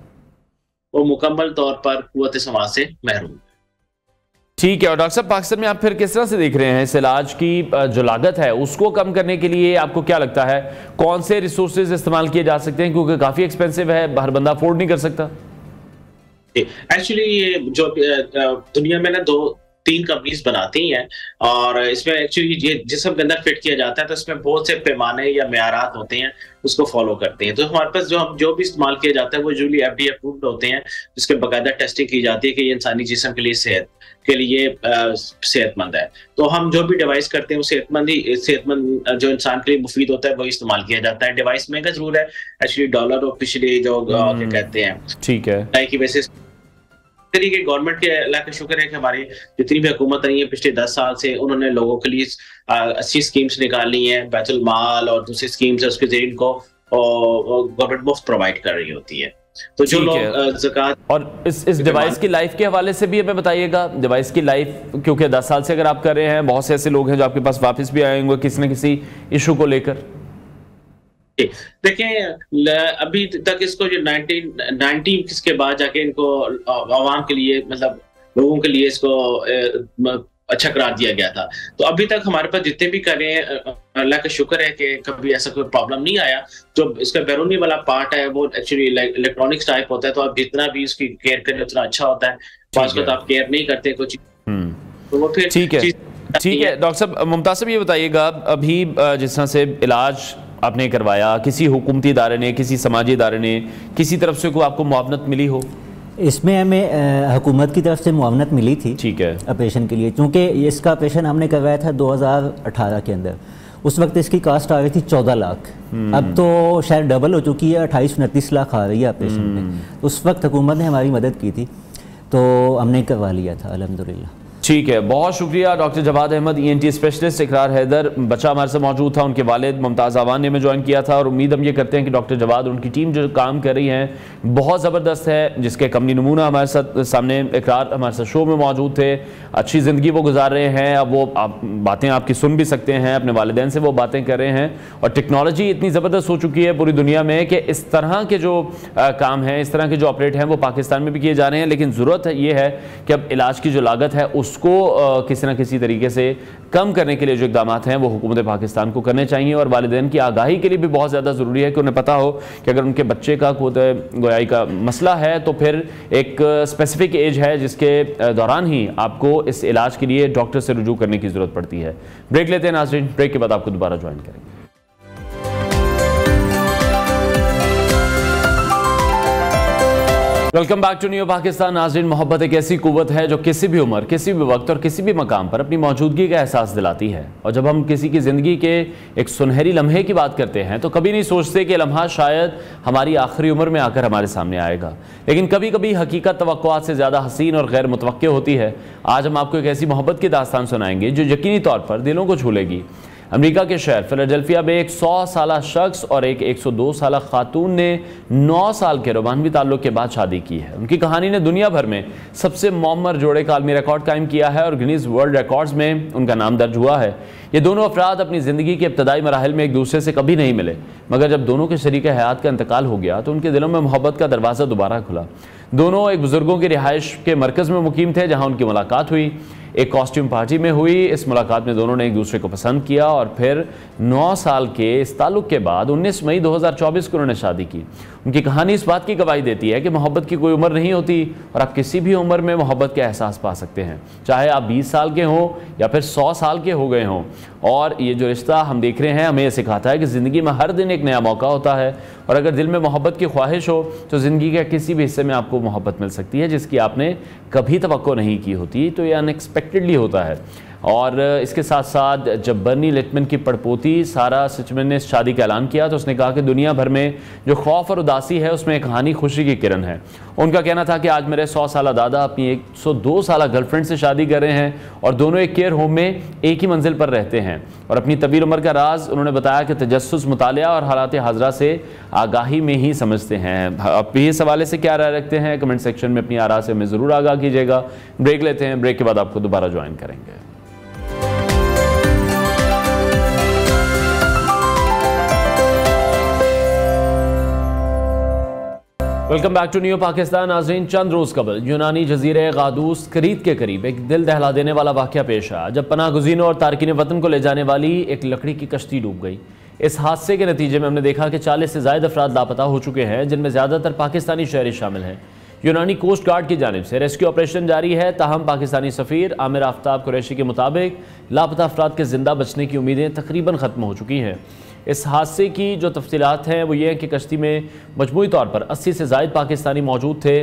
वो मुकम्मल तौर पर कुव्वत समाज से महरूम। ठीक है। और डॉक्टर साहब, पाकिस्तान में आप फिर किस तरह से देख रहे हैं इस इलाज की जो लागत है उसको कम करने के लिए? आपको क्या लगता है कौन से रिसोर्सेज इस्तेमाल किए जा सकते हैं, क्योंकि काफी एक्सपेंसिव है, हर बंदा अफोर्ड नहीं कर सकता? एक्चुअली ये जो दुनिया में ना 2-3 कंपनीज बनाती हैं, और इसमें एक्चुअली ये जिसम के अंदर फिट किया जाता है तो इसमें बहुत से पैमाने या मेयारात होते हैं, उसको फॉलो करते हैं। तो हमारे पास जो भी इस्तेमाल किया जाता है वो यूजुअली FDA अप्रूव्ड होते हैं, जिसके बाकायदा टेस्टिंग की जाती है कि ये इंसानी जिस्म के लिए सेहतमंद है। तो हम जो भी डिवाइस करते हैं वो सेहतमंद जो इंसान के लिए मुफीद होता है वो इस्तेमाल किया जाता है। डिवाइस महंगा जरूर है, एक्चुअली डॉलर और पिछले जो क्या कहते हैं, ठीक है, की वजह से तरीके गवर्नमेंट के अल्लाह का शुक्र है कि हमारी जितनी भी हुकूमत रही है पिछले 10 साल से, उन्होंने लोगों के लिए अच्छी स्कीम्स निकाली हैं, बैतुल माल और दूसरी स्कीम्स है, उसके जरिए इनको गवर्नमेंट मुफ्त प्रोवाइड कर रही होती है। तो जो लोग ज़कात और इस डिवाइस की लाइफ के हवाले से भी हमें बताइएगा, डिवाइस की लाइफ, क्योंकि 10 साल से अगर आप कर रहे हैं, बहुत से ऐसे लोग हैं जो आपके पास वापस भी आएंगे किसी न किसी इशू को लेकर। देखें अभी तक इसको जो 1990 के बाद जाके इनको आवाम के लिए, मतलब लोगों के लिए इसको अच्छा करार दिया गया था। तो अभी तक हमारे पास जितने भी कर रहे हैं, अल्लाह का शुक्र है कि कभी ऐसा कोई प्रॉब्लम नहीं आया। जो इसका बैरूनी वाला पार्ट है वो एक्चुअली इलेक्ट्रॉनिक्स टाइप होता है, तो आप जितना भी उसकी केयर करें उतना अच्छा होता है। पास तो आप केयर नहीं करते कुछ, तो वो फिर ठीक है। डॉक्टर साहब, मुमताज साहब ये बताइएगा, अभी जिस तरह से इलाज आपने करवाया, किसी हुकूमती इदारे ने, किसी समाजी इदारे ने, किसी तरफ से कोई आपको मुआवनत मिली हो? इसमें हमें हुकूमत की तरफ से मुआवनत मिली थी, ठीक है, ऑपरेशन के लिए, क्योंकि इसका ऑपरेशन हमने करवाया था 2018 के अंदर। उस वक्त इसकी कास्ट आ रही थी 14 लाख, अब तो शायद डबल हो चुकी है, 28-29 लाख आ रही है ऑपरेशन में। उस वक्त हुकूमत ने हमारी मदद की थी, तो हमने करवा लिया था अल्हम्दुलिल्लाह। ठीक है, बहुत शुक्रिया doctor Jawad Ahmed, ENT specialist. Iqrar Haider बच्चा हमारे साथ मौजूद था, उनके वालिद मुमताज़ आवान ने हमें ज्वाइन किया था, और उम्मीद हम ये करते हैं कि डॉक्टर जवाद, उनकी टीम जो काम कर रही है बहुत ज़बरदस्त है, जिसके कमनी नमूना हमारे साथ सामने इकरार हमारे साथ शो में मौजूद थे। अच्छी ज़िंदगी वो गुजार रहे हैं, अब वो बातें आपकी सुन भी सकते हैं, अपने वालिदैन से वो बातें कर रहे हैं। और टेक्नोलॉजी इतनी ज़बरदस्त हो चुकी है पूरी दुनिया में कि इस तरह के जो काम हैं, इस तरह के जो ऑपरेट हैं, वो पाकिस्तान में भी किए जा रहे हैं। लेकिन ज़रूरत ये है कि अब इलाज की जो लागत है उसको किसी न किसी तरीके से कम करने के लिए जो इक़दाम हैं वो हुकूमत पाकिस्तान को करने चाहिए। और वालिदैन की आगाही के लिए भी बहुत ज़्यादा ज़रूरी है कि उन्हें पता हो कि अगर उनके बच्चे का गोयाई का मसला है तो फिर एक स्पेसिफिक एज है जिसके दौरान ही आपको इस इलाज के लिए डॉक्टर से रुजू करने की ज़रूरत पड़ती है। ब्रेक लेते हैं नाज़रीन, ब्रेक के बाद आपको दोबारा ज्वाइन करेंगे। Welcome back to New Pakistan. नाज़रीन, मोहब्बत एक ऐसी कुव्वत है जो किसी भी उम्र, किसी भी वक्त और किसी भी मकाम पर अपनी मौजूदगी का एहसास दिलाती है। और जब हम किसी की ज़िंदगी के एक सुनहरी लम्हे की बात करते हैं तो कभी नहीं सोचते कि लम्हा शायद हमारी आखिरी उम्र में आकर हमारे सामने आएगा, लेकिन कभी कभी हकीकत तवक्कुआत से ज़्यादा हसीन और गैर मुतवक्के होती है। आज हम आपको एक ऐसी मोहब्बत की दास्तान सुनाएंगे जो यकीनी तौर पर दिलों को छू लेगी। अमेरिका के शहर फिलाडेल्फिया में एक 100 साला शख्स और एक 102 साला खातून ने 9 साल के रोमानवी ताल्लुक के बाद शादी की है। उनकी कहानी ने दुनिया भर में सबसे मुअम्मर जोड़े का आलमी रिकॉर्ड कायम किया है और गिनीज वर्ल्ड रिकॉर्ड्स में उनका नाम दर्ज हुआ है। ये दोनों अफराद अपनी ज़िंदगी के इब्तदाई मराहिल में एक दूसरे से कभी नहीं मिले, मगर जब दोनों के शरीक हयात का इंतकाल हो गया तो उनके दिलों में मोहब्बत का दरवाज़ा दोबारा खुला। दोनों एक बुजुर्गों की रिहाइश के मरकज़ में मुकीम थे जहाँ उनकी मुलाकात हुई, एक कॉस्ट्यूम पार्टी में हुई। इस मुलाकात में दोनों ने एक दूसरे को पसंद किया और फिर 9 साल के इस ताल्लुक़ के बाद 19 मई 2024 को उन्होंने शादी की। उनकी कहानी इस बात की गवाही देती है कि मोहब्बत की कोई उम्र नहीं होती और आप किसी भी उम्र में मोहब्बत का एहसास पा सकते हैं, चाहे आप 20 साल के हों या फिर 100 साल के हो गए हों। और ये जो रिश्ता हम देख रहे हैं हमें ये सिखाता है कि ज़िंदगी में हर दिन एक नया मौका होता है, और अगर दिल में मोहब्बत की ख्वाहिश हो तो ज़िंदगी के किसी भी हिस्से में आपको मोहब्बत मिल सकती है जिसकी आपने कभी तवक्को नहीं की होती। तो ये अनएक्सपेक्टेडली होता है। और इसके साथ साथ जब बर्नी लिटमन की पड़पोती सारा सिचमन ने शादी का ऐलान किया तो उसने कहा कि दुनिया भर में जो खौफ और उदासी है उसमें एक कहानी खुशी की किरण है। उनका कहना था कि आज मेरे 100 साला दादा अपनी 102 साला गर्लफ्रेंड से शादी कर रहे हैं और दोनों एक केयर होम में एक ही मंजिल पर रहते हैं। और अपनी तवील उम्र का राज उन्होंने बताया कि तजस्सुस, मुतालिया और हालात हाजरा से आगाही में ही समझते हैं। आप भी इस हवाले से क्या राय रखते हैं? कमेंट सेक्शन में अपनी आरा से हमें ज़रूर आगाह कीजिएगा। ब्रेक लेते हैं, ब्रेक के बाद आपको दोबारा ज्वाइन करेंगे। Welcome back to New Pakistan. नाज़रीन, चंद रोज़ कबल यूनानी जजीरे गादूस करीत के करीब एक दिल दहला देने वाला वाक़या पेश आया जब पनाह गुज़ीरों और तारकीन वतन को ले जाने वाली एक लकड़ी की कश्ती डूब गई। इस हादसे के नतीजे में हमने देखा कि 40 से ज़ायद अफराद लापता हो चुके हैं, जिनमें ज़्यादातर पाकिस्तानी शहरी शामिल हैं। यूनानी कोस्ट गार्ड की जानिब से रेस्क्यू ऑपरेशन जारी है, ताहम पाकिस्तानी सफ़ीर आमिर आफ्ताब कुरैशी के मुताबिक लापता अफराद के ज़िंदा बचने की उम्मीदें तकरीबन ख़त्म हो चुकी हैं। इस हादसे की जो तफसीलात हैं वो ये हैं कि कश्ती में मजमूई तौर पर 80 से ज़ायद पाकिस्तानी मौजूद थे,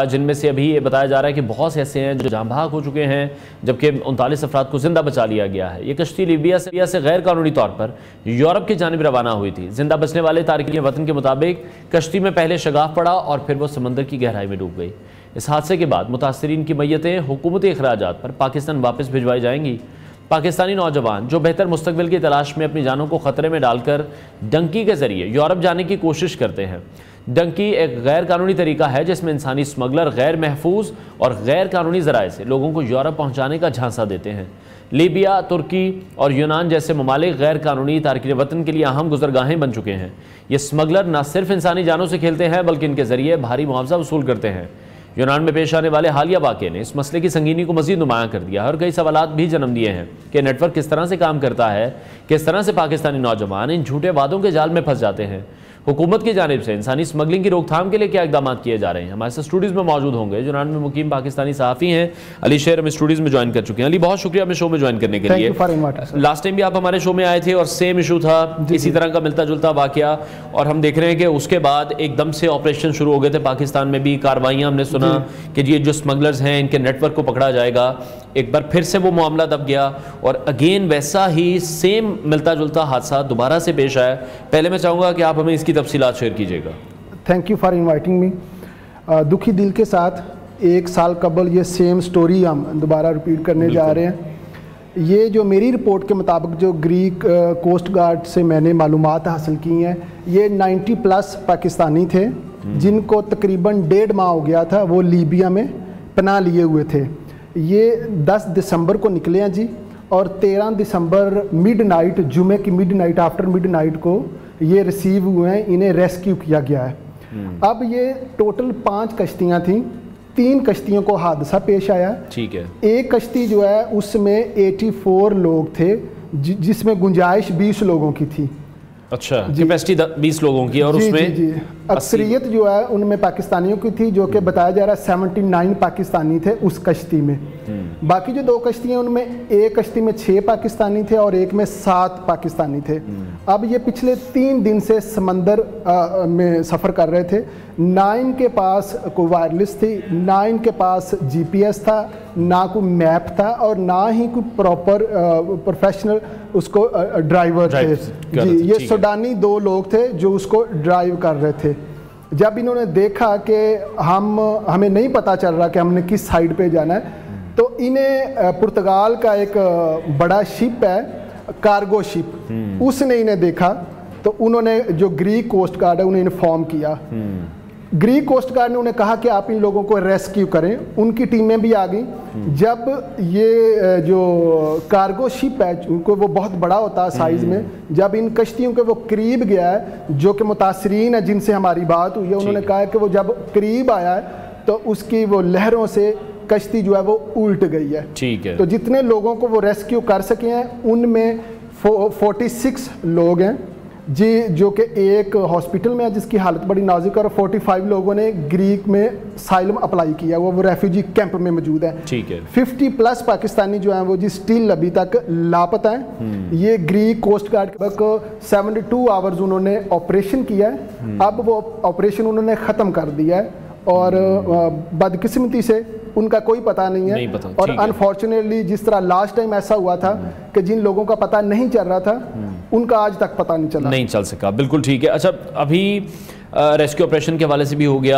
जिनमें से अभी ये बताया जा रहा है कि बहुत से ऐसे हैं जो जाँ बहक हो चुके हैं, जबकि 39 अफराद को ज़िंदा बचा लिया गया है। ये कश्ती लीबिया से गैर कानूनी तौर पर यूरोप की जानिब रवाना हुई थी। जिंदा बचने वाले तारकीन वतन के मुताबिक कश्ती में पहले शगाफ पड़ा और फिर वो समंदर की गहराई में डूब गई। इस हादसे के बाद मुतासरीन की मैयतें हुकूमती अखराजात पर पाकिस्तान वापस भिजवाई जाएंगी। पाकिस्तानी नौजवान जो बेहतर मुस्तकबिल की तलाश में अपनी जानों को ख़तरे में डालकर डंकी के ज़रिए यूरोप जाने की कोशिश करते हैं, डंकी एक गैर कानूनी तरीका है जिसमें इंसानी स्मगलर गैर महफूज और गैर कानूनी ज़राए से लोगों को यूरोप पहुंचाने का झांसा देते हैं। लीबिया, तुर्की और यूनान जैसे ममालिक गैर कानूनी तारकीन वतन के लिए अहम गुजरगाहें बन चुके हैं। ये स्मगलर न सिर्फ इंसानी जानों से खेलते हैं बल्कि इनके ज़रिए भारी मुआवजा वसूल करते हैं। यूनान में पेश आने वाले हालिया वाक़े ने इस मसले की संगीनी को मज़ीद नुमायां कर दिया और कई सवालात भी जन्म दिए हैं कि नेटवर्क किस तरह से काम करता है, किस तरह से पाकिस्तानी नौजवान इन झूठे वादों के जाल में फंस जाते हैं। हुकूमत की जानिब से इंसानी स्मगलिंग की रोकथाम के लिए क्या इकदाम किए जा रहे हैं। हमारे साथ स्टूडियोज़ में मौजूद होंगे यूनान में मुकीम पाकिस्तानी सहाफ़ी हैं अली शेर, हम स्टूडियोज़ में ज्वाइन कर चुके हैं। अली, बहुत शुक्रिया हमें शो में ज्वाइन करने के लिए। लास्ट टाइम भी आप हमारे शो में आए थे और सेम इशू था, इसी तरह का मिलता जुलता वाक़या, और हम देख रहे हैं कि उसके बाद एकदम से ऑपरेशन शुरू हो गए थे पाकिस्तान में भी, कार्रवाइयाँ हमने सुना कि ये जो स्मगलर्स हैं इनके नेटवर्क को पकड़ा जाएगा। एक बार फिर से वो मामला दब गया और अगेन वैसा ही सेम मिलता जुलता हादसा दोबारा से पेश आया। पहले मैं चाहूँगा कि आप हमें इसकी तफसीलात शेयर कीजिएगा। Thank you for inviting me. दुखी दिल के साथ 1 साल कबल ये सेम स्टोरी हम दोबारा रिपीट करने जा रहे हैं। ये जो मेरी रिपोर्ट के मुताबिक जो ग्रीक कोस्ट गार्ड से मैंने मालूमात हासिल की हैं, ये 90+ पाकिस्तानी थे जिनको तकरीबन 1.5 माह हो गया था, वो लीबिया में पनाह लिए हुए थे। ये 10 दिसंबर को निकले हैं जी, और 13 दिसंबर मिडनाइट, जुमे की मिडनाइट, आफ्टर मिडनाइट को ये रिसीव हुए हैं, इन्हें रेस्क्यू किया गया है। अब ये टोटल 5 कश्तियाँ थीं, 3 कश्तियों को हादसा पेश आया। ठीक है। एक कश्ती जो है उसमें 84 लोग थे, जिसमें गुंजाइश 20 लोगों की थी। अच्छा, कैपेसिटी 20 लोगों की, और उसमें जी अक्सरियत जो है उनमें पाकिस्तानियों की थी, जो कि बताया जा रहा है 79 पाकिस्तानी थे उस कश्ती में। बाकी जो 2 कश्तियाँ, उनमें एक कश्ती में 6 पाकिस्तानी थे और एक में 7 पाकिस्तानी थे। अब ये पिछले 3 दिन से समंदर में सफ़र कर रहे थे। ना इनके पास कोई वायरलेस थी, ना इनके पास GPS था, ना कोई मैप था, और ना ही कोई प्रॉपर प्रोफेशनल उसको ड्राइवर थे जी। ये सूडानी 2 लोग थे जो उसको ड्राइव कर रहे थे। जब इन्होंने देखा कि हमें नहीं पता चल रहा कि हमने किस साइड पे जाना है, तो इन्हें पुर्तगाल का एक बड़ा शिप है, कार्गो शिप, उसने इन्हें देखा, तो उन्होंने जो ग्रीक कोस्ट गार्ड है उन्हें इन्फॉर्म किया। ग्रीक कोस्ट गार्ड ने उन्हें कहा कि आप इन लोगों को रेस्क्यू करें। उनकी टीमें भी आ गई। जब ये जो कार्गो शिप है, उनको वो बहुत बड़ा होता है साइज़ में, जब इन कश्तियों के वो करीब गया है, जो कि मुतासरीन है जिनसे हमारी बात हुई है, उन्होंने कहा है कि वो जब करीब आया है तो उसकी वो लहरों से कश्ती जो है वो उल्ट गई है। ठीक है। तो जितने लोगों को वो रेस्क्यू कर सके हैं उनमें 46 लोग हैं जी, जो कि एक हॉस्पिटल में है जिसकी हालत बड़ी नाजुक है, और 45 लोगों ने ग्रीक में साइलम अप्लाई किया, वो रेफ्यूजी कैंप में मौजूद है। ठीक है। 50+ पाकिस्तानी जो हैं वो जी स्टिल अभी तक लापता हैं। ये ग्रीक कोस्ट गार्ड के 72 आवर्स उन्होंने ऑपरेशन किया है। अब वो ऑपरेशन उन्होंने ख़त्म कर दिया है, और बदकिस्मती से उनका कोई पता नहीं है। और अनफॉर्चुनेटली जिस तरह लास्ट टाइम ऐसा हुआ था कि जिन लोगों का पता नहीं चल रहा था, उनका आज तक पता नहीं चल सका। बिल्कुल ठीक है। अच्छा, अभी रेस्क्यू ऑपरेशन के हवाले से भी हो गया।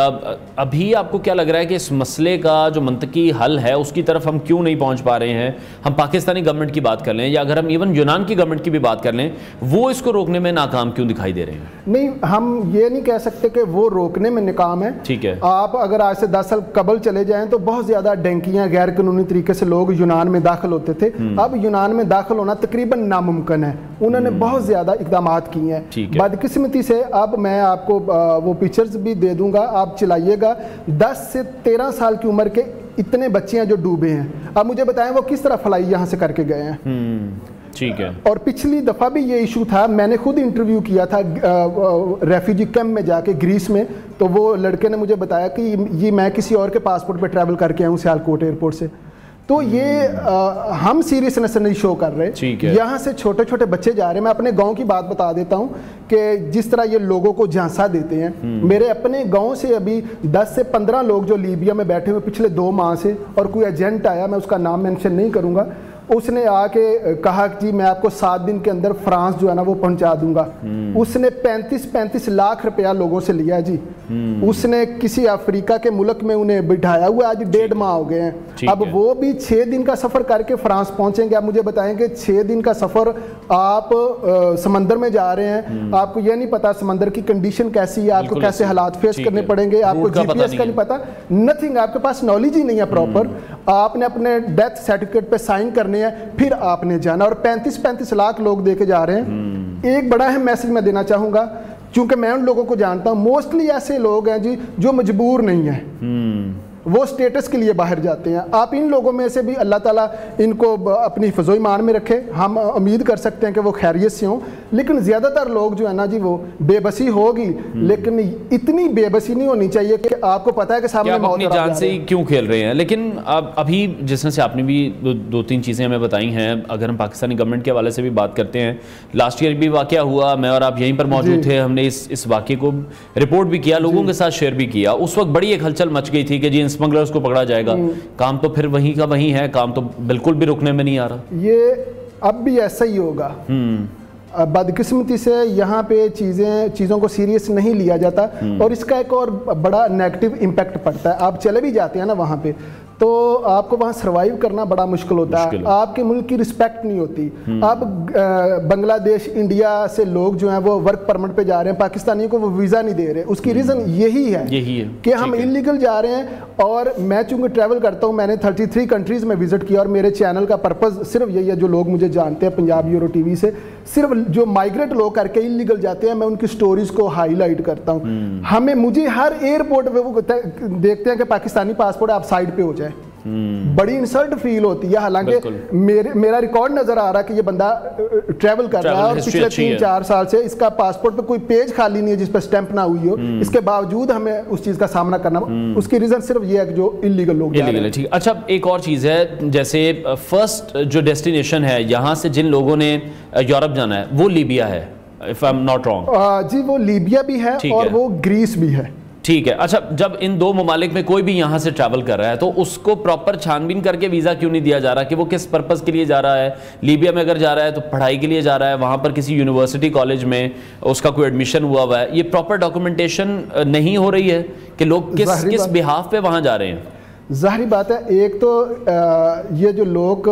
अभी आपको क्या लग रहा है कि इस मसले का जो मंतकी हल है उसकी तरफ हम क्यों नहीं पहुंच पा रहे हैं? हम पाकिस्तानी गवर्नमेंट की बात कर लें या अगर हम इवन यूनान की गवर्नमेंट की भी बात कर लें, वो इसको रोकने में नाकाम क्यों दिखाई दे रहे हैं? नहीं, हम ये नहीं कह सकते कि वो रोकने में नाकाम है। ठीक है। आप अगर आज से 10 साल कबल चले जाएं तो बहुत ज़्यादा डेंकियाँ गैर कानूनी तरीके से लोग यूनान में दाखिल होते थे। अब यूनान में दाखिल होना तकरीबन नामुमकिन है। उन्होंने बहुत ज़्यादा इकदाम किए हैं। बदकिस्मती से अब मैं आपको वो पिक्चर्स भी दे दूंगा, आप चलाइएगा। 10 से 13 साल की उम्र के इतने बच्चे हैं जो डूबे हैं। अब मुझे बताएं वो किस तरह फ्लाई यहाँ से करके गए हैं। ठीक है। और पिछली दफ़ा भी ये इशू था, मैंने खुद इंटरव्यू किया था रेफ्यूजी कैंप में जाके ग्रीस में, तो वो लड़के ने मुझे बताया कि ये मैं किसी और के पासपोर्ट पे ट्रैवल करके आया हूँ सियालकोट एयरपोर्ट से। तो ये हम सीरियसनेस नहीं शो कर रहे। यहाँ से छोटे छोटे बच्चे जा रहे हैं। मैं अपने गांव की बात बता देता हूँ कि जिस तरह ये लोगों को झांसा देते हैं। मेरे अपने गांव से अभी 10 से 15 लोग जो लीबिया में बैठे हुए पिछले 2 माह से, और कोई एजेंट आया, मैं उसका नाम मेंशन नहीं करूँगा, उसने आके कहा कि जी मैं आपको 7 दिन के अंदर फ्रांस जो है ना वो पहुंचा दूंगा। उसने 35 लाख रुपया लोगों से लिया जी। उसने किसी अफ्रीका के मुल्क में उन्हें बिठाया हुआ, आज 1.5 माह हो गए हैं। अब वो भी 6 दिन का सफर करके फ्रांस पहुंचेंगे। आप मुझे बताएंगे 6 दिन का सफर आप समंदर में जा रहे हैं, आपको ये नहीं पता समंदर की कंडीशन कैसी है, आपको कैसे हालात फेस करने पड़ेंगे, आपको जीपीएस का नहीं पता, नथिंग, आपके पास नॉलेज ही नहीं है प्रॉपर। आपने अपने डेथ सर्टिफिकेट पे साइन करने हैं, फिर आपने जाना, और 35 लाख लोग देके जा रहे हैं। एक बड़ा अहम मैसेज मैं देना चाहूंगा, क्योंकि मैं उन लोगों को जानता हूं, मोस्टली ऐसे लोग हैं जी जो मजबूर नहीं है, वो स्टेटस के लिए बाहर जाते हैं। आप इन लोगों में से भी अल्लाह ताला इनको अपनी हिफ्ज़ो ईमान में रखे। हम उम्मीद कर सकते हैं कि वो खैरियत से हों, लेकिन ज़्यादातर लोग जो है ना जी वो बेबसी होगी, लेकिन इतनी बेबसी नहीं होनी चाहिए कि आपको पता है कि सामने आप अपनी जान से ही क्यों खेल रहे हैं। लेकिन अब अभी जिस से आपने भी दो तीन चीज़ें हमें बताई हैं, अगर हम पाकिस्तानी गवर्नमेंट के हवाले से भी बात करते हैं, लास्ट ईयर भी वाक़या हुआ, मैं और आप यहीं पर मौजूद थे, हमने इस वाक़े को रिपोर्ट भी किया, लोगों के साथ शेयर भी किया। उस वक्त बड़ी एक हलचल मच गई थी कि जी स्मगलर्स को पकड़ा जाएगा। काम तो फिर वहीं का वहीं है, काम तो बिल्कुल भी रुकने में नहीं आ रहा। ये अब भी ऐसा ही होगा। बदकिस्मती से यहाँ पे चीज़ों को सीरियस नहीं लिया जाता, और इसका एक और बड़ा नेगेटिव इम्पैक्ट पड़ता है। आप चले भी जाते हैं ना वहाँ पे, तो आपको वहाँ सरवाइव करना बड़ा मुश्किल होता है, आपके मुल्क की रिस्पेक्ट नहीं होती। आप बांग्लादेश, इंडिया से लोग जो हैं वो वर्क परमिट पे जा रहे हैं, पाकिस्तानियों को वो वीज़ा नहीं दे रहे। उसकी रीज़न यही है कि हम इलीगल जा रहे हैं। और मैं चूँकि ट्रैवल करता हूँ, मैंने 33 कंट्रीज़ में विजिट किया, और मेरे चैनल का पर्पज़ सिर्फ यही है, जो लोग मुझे जानते हैं पंजाब यूरो टीवी से, सिर्फ जो माइग्रेट लोग करके इलीगल जाते हैं मैं उनकी स्टोरीज को हाईलाइट करता हूँ। मुझे हर एयरपोर्ट पे वो देखते हैं कि पाकिस्तानी पासपोर्ट, आप साइड पे हो जाए, बड़ी इंसल्ट फील होती है। हालांकि मेरा रिकॉर्ड नजर आ रहा है कि ये बंदा ट्रैवल कर रहा है, और पिछले 3-4 साल से इसका पासपोर्ट पे कोई पेज खाली नहीं है जिस पर स्टैंप ना हुई हो, इसके बावजूद हमें उस चीज का सामना करना। उसकी रीजन सिर्फ ये है कि जो इलीगल लोग है। ठीक, अच्छा एक और चीज है, जैसे फर्स्ट जो डेस्टिनेशन है यहाँ से जिन लोगों ने यूरोप जाना है वो लीबिया है, if I am not wrong. जी वो लीबिया भी है और वो ग्रीस भी है। ठीक है। अच्छा, जब इन दो ममालिक में कोई भी यहाँ से ट्रैवल कर रहा है तो उसको प्रॉपर छानबीन करके वीज़ा क्यों नहीं दिया जा रहा कि वो किस पर्पज़ के लिए जा रहा है? लीबिया में अगर जा रहा है तो पढ़ाई के लिए जा रहा है, वहाँ पर किसी यूनिवर्सिटी कॉलेज में उसका कोई एडमिशन हुआ हुआ है, ये प्रॉपर डॉक्यूमेंटेशन नहीं हो रही है कि लोग किस बिहाफ पे वहाँ जा रहे हैं? ज़ाहिर बात है, एक तो ये जो लोग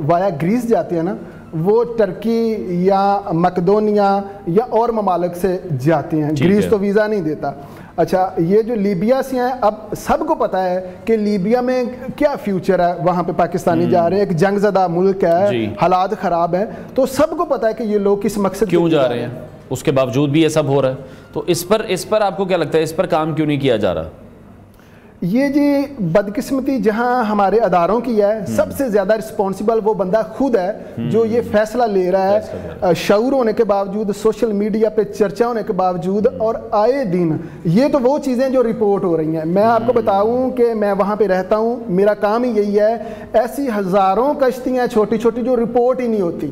वाया ग्रीस जाते हैं ना, वो टर्की या मकदोनिया या और ममालिक से जाते हैं। ग्रीस तो वीज़ा नहीं देता। अच्छा, ये जो लीबिया से हैं, अब सबको पता है कि लीबिया में क्या फ्यूचर है, वहाँ पे पाकिस्तानी जा रहे हैं, एक जंगज़दा मुल्क है, हालात ख़राब है, तो सबको पता है कि ये लोग किस मकसद क्यों जा रहे हैं, उसके बावजूद भी ये सब हो रहा है। तो इस पर आपको क्या लगता है, इस पर काम क्यों नहीं किया जा रहा? ये जी बदकिस्मती जहां हमारे अदारों की है, सबसे ज़्यादा रिस्पॉन्सिबल वो बंदा खुद है जो ये फैसला ले रहा है, शऊर होने के बावजूद, सोशल मीडिया पे चर्चा होने के बावजूद, और आए दिन ये तो वो चीज़ें जो रिपोर्ट हो रही हैं। मैं आपको बताऊं कि मैं वहाँ पे रहता हूँ, मेरा काम ही यही है, ऐसी हज़ारों कश्तियाँ छोटी छोटी जो रिपोर्ट ही नहीं होती,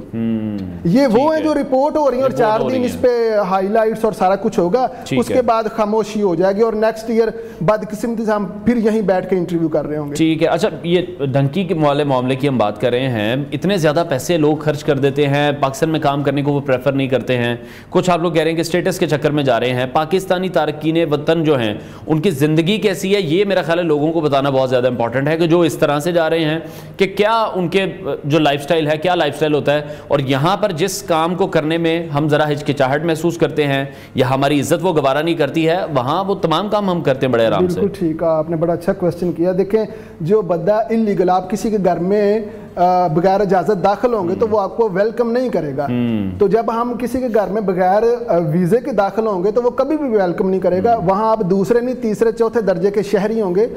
ये वो है जो रिपोर्ट हो रही है, और 4 दिन इस पे हाईलाइट्स और सारा कुछ होगा, उसके बाद खामोशी हो जाएगी, और नेक्स्ट ईयर बदकिस्मती से हम फिर यहीं बैठ के इंटरव्यू कर रहे होंगे। ठीक है। अच्छा, ये धमकी के वाले मामले की हम बात कर रहे हैं, इतने ज़्यादा पैसे लोग खर्च कर देते हैं, पाकिस्तान में काम करने को वो प्रेफर नहीं करते हैं। कुछ आप लोग कह रहे हैं कि स्टेटस के चक्कर में जा रहे हैं। पाकिस्तानी तारकीन वतन जो हैं उनकी ज़िंदगी कैसी है, ये मेरा ख्याल है लोगों को बताना बहुत ज़्यादा इंपॉर्टेंट है, कि जो इस तरह से जा रहे हैं कि क्या उनके जो लाइफस्टाइल है, क्या लाइफस्टाइल होता है, और यहाँ पर जिस काम को करने में हम ज़रा हिचकिचाहट महसूस करते हैं या हमारी इज्जत वो गवारा नहीं करती है, वहाँ वो तमाम काम हम करते हैं बड़े आराम से। बिल्कुल ठीक है, आपने बड़ा अच्छा क्वेश्चन किया। देखें, जो बंदा इलीगल, आप किसी के घर में बगैर इजाज़त दाखिल होंगे तो वो आपको वेलकम नहीं करेगा। तो जब हम किसी के घर में बगैर वीज़े के दाखिल होंगे तो वो कभी भी वेलकम नहीं करेगा। वहाँ आप दूसरे नहीं, तीसरे चौथे दर्जे के शहरी होंगे।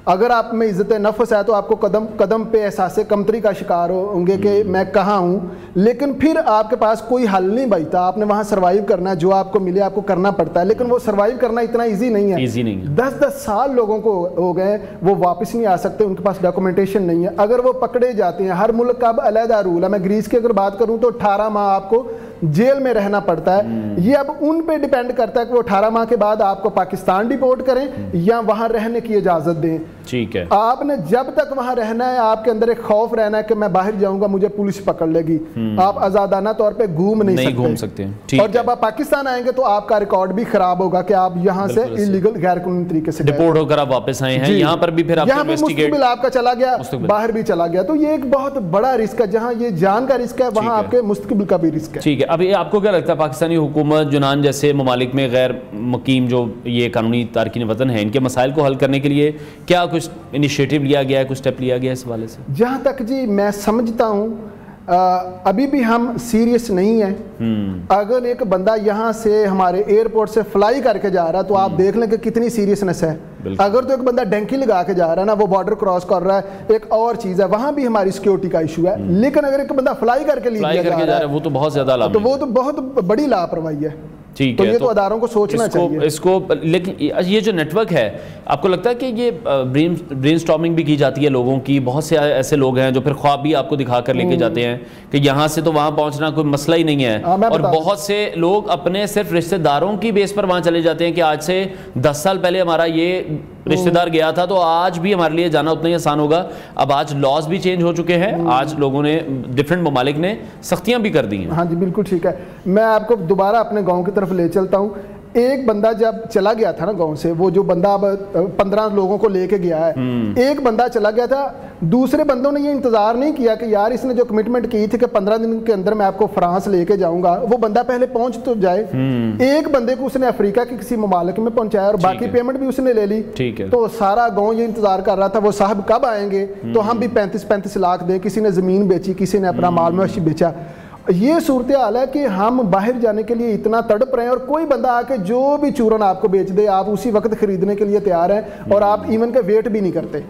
अगर आप में इज़्ज़त नफ्स है तो आपको कदम कदम पे एहसास कमतरी का शिकार होंगे कि मैं कहाँ हूँ, लेकिन फिर आपके पास कोई हल नहीं बचता। आपने वहाँ सर्वाइव करना है, जो आपको मिले आपको करना पड़ता है, लेकिन वो सर्वाइव करना इतना ईजी नहीं है। 10-10 साल लोगों को हो गए, वो वापस नहीं आ सकते, उनके पास डॉक्यूमेंटेशन नहीं है। अगर वो पकड़े जाते हैं, हर मुल्क का अब अलहदा रूल है। मैं ग्रीस की अगर बात करूँ तो 18 माह आपको जेल में रहना पड़ता है। ये अब उन पे डिपेंड करता है कि वो 18 माह के बाद आपको पाकिस्तान डिपोर्ट करें या वहां रहने की इजाजत दें। ठीक है, आपने जब तक वहां रहना है, आपके अंदर एक खौफ रहना है कि मैं बाहर जाऊंगा मुझे पुलिस पकड़ लेगी, आप आजादाना तौर पे घूम नहीं सकते। ठीक और जब आप पाकिस्तान आएंगे तो आपका रिकॉर्ड भी खराब होगा कि आप यहाँ से इलीगल गैर कानूनी तरीके से डिपोर्ट होकर आप वापस आए हैं, यहाँ पर भी फिर यहाँ भी मुस्तकिल आपका चला गया, बाहर भी चला गया, तो ये एक बहुत बड़ा रिस्क है। जहाँ ये जान का रिस्क है वहाँ आपके मुस्तकिल का भी रिस्क है। ठीक है, अभी आपको क्या लगता है पाकिस्तानी हुकूमत यूनान जैसे ममालिक में गैर मुकीम जो ये कानूनी तारकीन वतन है, इनके मसाइल को हल करने के लिए क्या कुछ इनिशिएटिव लिया गया है, कुछ स्टेप लिया गया है इस हवाले से? जहाँ तक जी मैं समझता हूँ अभी भी हम सीरियस नहीं है। अगर एक बंदा यहाँ से हमारे एयरपोर्ट से फ्लाई करके जा रहा है तो आप देख लें कि कितनी सीरियसनेस है। अगर तो एक बंदा डंकी लगा के जा रहा है ना, वो बॉर्डर क्रॉस कर रहा है, एक और चीज़ है, वहाँ भी हमारी सिक्योरिटी का इशू है। लेकिन अगर एक बंदा फ्लाई करके लीबिया जा रहा है वो तो बहुत ज़्यादा, तो वो तो बहुत बड़ी लापरवाही है। ठीक तो है, ये तो अदारों को सोचना चाहिए इसको। लेकिन ये जो नेटवर्क है, आपको लगता है कि ये ब्रेनस्टॉर्मिंग भी की जाती है लोगों की? बहुत से ऐसे लोग हैं जो फिर ख्वाब भी आपको दिखा कर लेके जाते हैं कि यहाँ से तो वहाँ पहुँचना कोई मसला ही नहीं है, और बहुत से लोग अपने सिर्फ रिश्तेदारों की बेस पर वहाँ चले जाते हैं कि आज से 10 साल पहले हमारा ये रिश्तेदार गया था तो आज भी हमारे लिए जाना उतना ही आसान होगा। अब आज लॉज भी चेंज हो चुके हैं, आज लोगों ने, डिफरेंट ममालिक ने सख्तियां भी कर दी हैं। हाँ जी बिल्कुल ठीक है। मैं आपको दोबारा अपने गांव की तरफ ले चलता हूँ। एक बंदा जब चला गया था ना गांव से, वो जो बंदा अब 15 लोगों को लेके गया है, एक बंदा चला गया था, दूसरे बंदों ने ये इंतजार नहीं किया कि यार इसने जो कमिटमेंट की थी कि 15 दिन के अंदर मैं आपको फ्रांस लेके जाऊंगा, वो बंदा पहले पहुंच तो जाए। एक बंदे को उसने अफ्रीका के किसी ममालिक में पहुंचाया और बाकी पेमेंट भी उसने ले ली। ठीक है, तो सारा गाँव ये इंतजार कर रहा था वो साहब कब आएंगे, तो हम भी 35-35 लाख दे, किसी ने जमीन बेची, किसी ने अपना माल मवेशी बेचा। ये सूरत हाल है कि हम बाहर जाने के लिए इतना तड़प रहे हैं और कोई बंदा आके जो भी चूरन आपको बेच दे, आप उसी वक्त खरीदने के लिए तैयार हैं और आप इवन का वेट भी नहीं करते।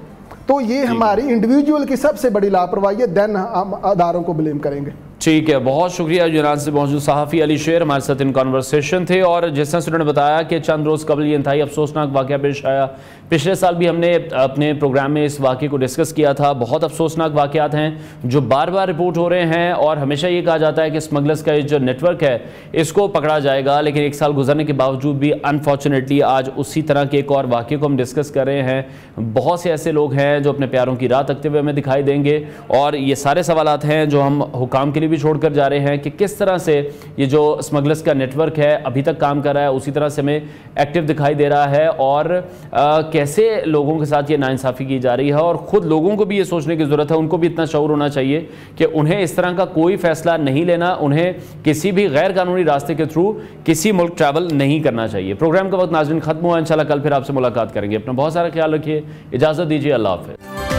तो ये हमारी इंडिविजुअल की सबसे बड़ी लापरवाही है, देन हम अदारों को ब्लेम करेंगे। ठीक है, बहुत शुक्रिया। यूनान से मौजूद सहाफ़ी अली शेर हमारे साथ इन कॉन्वर्सेशन थे। और जिस तरह से उन्होंने बताया कि चंद रोज़ कबल ये इंतहाई अफसोसनाक वाक़या पेश आया, पिछले साल भी हमने अपने प्रोग्राम में इस वाक़े को डिस्कस किया था। बहुत अफसोसनाक वाक़यात हैं जो बार बार रिपोर्ट हो रहे हैं और हमेशा ये कहा जाता है कि स्मगलर्स का जो नेटवर्क है इसको पकड़ा जाएगा, लेकिन 1 साल गुजरने के बावजूद भी अनफॉर्चुनेटली आज उसी तरह के एक और वाक़े को हम डिस्कस कर रहे हैं। बहुत से ऐसे लोग हैं जो अपने प्यारों की राह तकते हुए हमें दिखाई देंगे और ये सारे सवालात हैं जो हम हुकाम के लिए भी छोड़कर जा रहे हैं कि किस तरह से ये जो स्मगलर्स का नेटवर्क है अभी तक काम कर रहा है, उसी तरह से हमें एक्टिव दिखाई दे रहा है और कैसे लोगों के साथ ये नाइंसाफ़ी की जा रही है। और ख़ुद लोगों को भी ये सोचने की ज़रूरत है, उनको भी इतना शऊर होना चाहिए कि उन्हें इस तरह का कोई फ़ैसला नहीं लेना, उन्हें किसी भी गैर कानूनी रास्ते के थ्रू किसी मुल्क ट्रैवल नहीं करना चाहिए। प्रोग्राम का वक्त नाज़रीन ख़त्म हुआ, इंशाल्लाह कल फिर आपसे मुलाकात करेंगे। अपना बहुत सारा ख्याल रखिए, इजाज़त दीजिए, अल्लाह हाफ़िज़।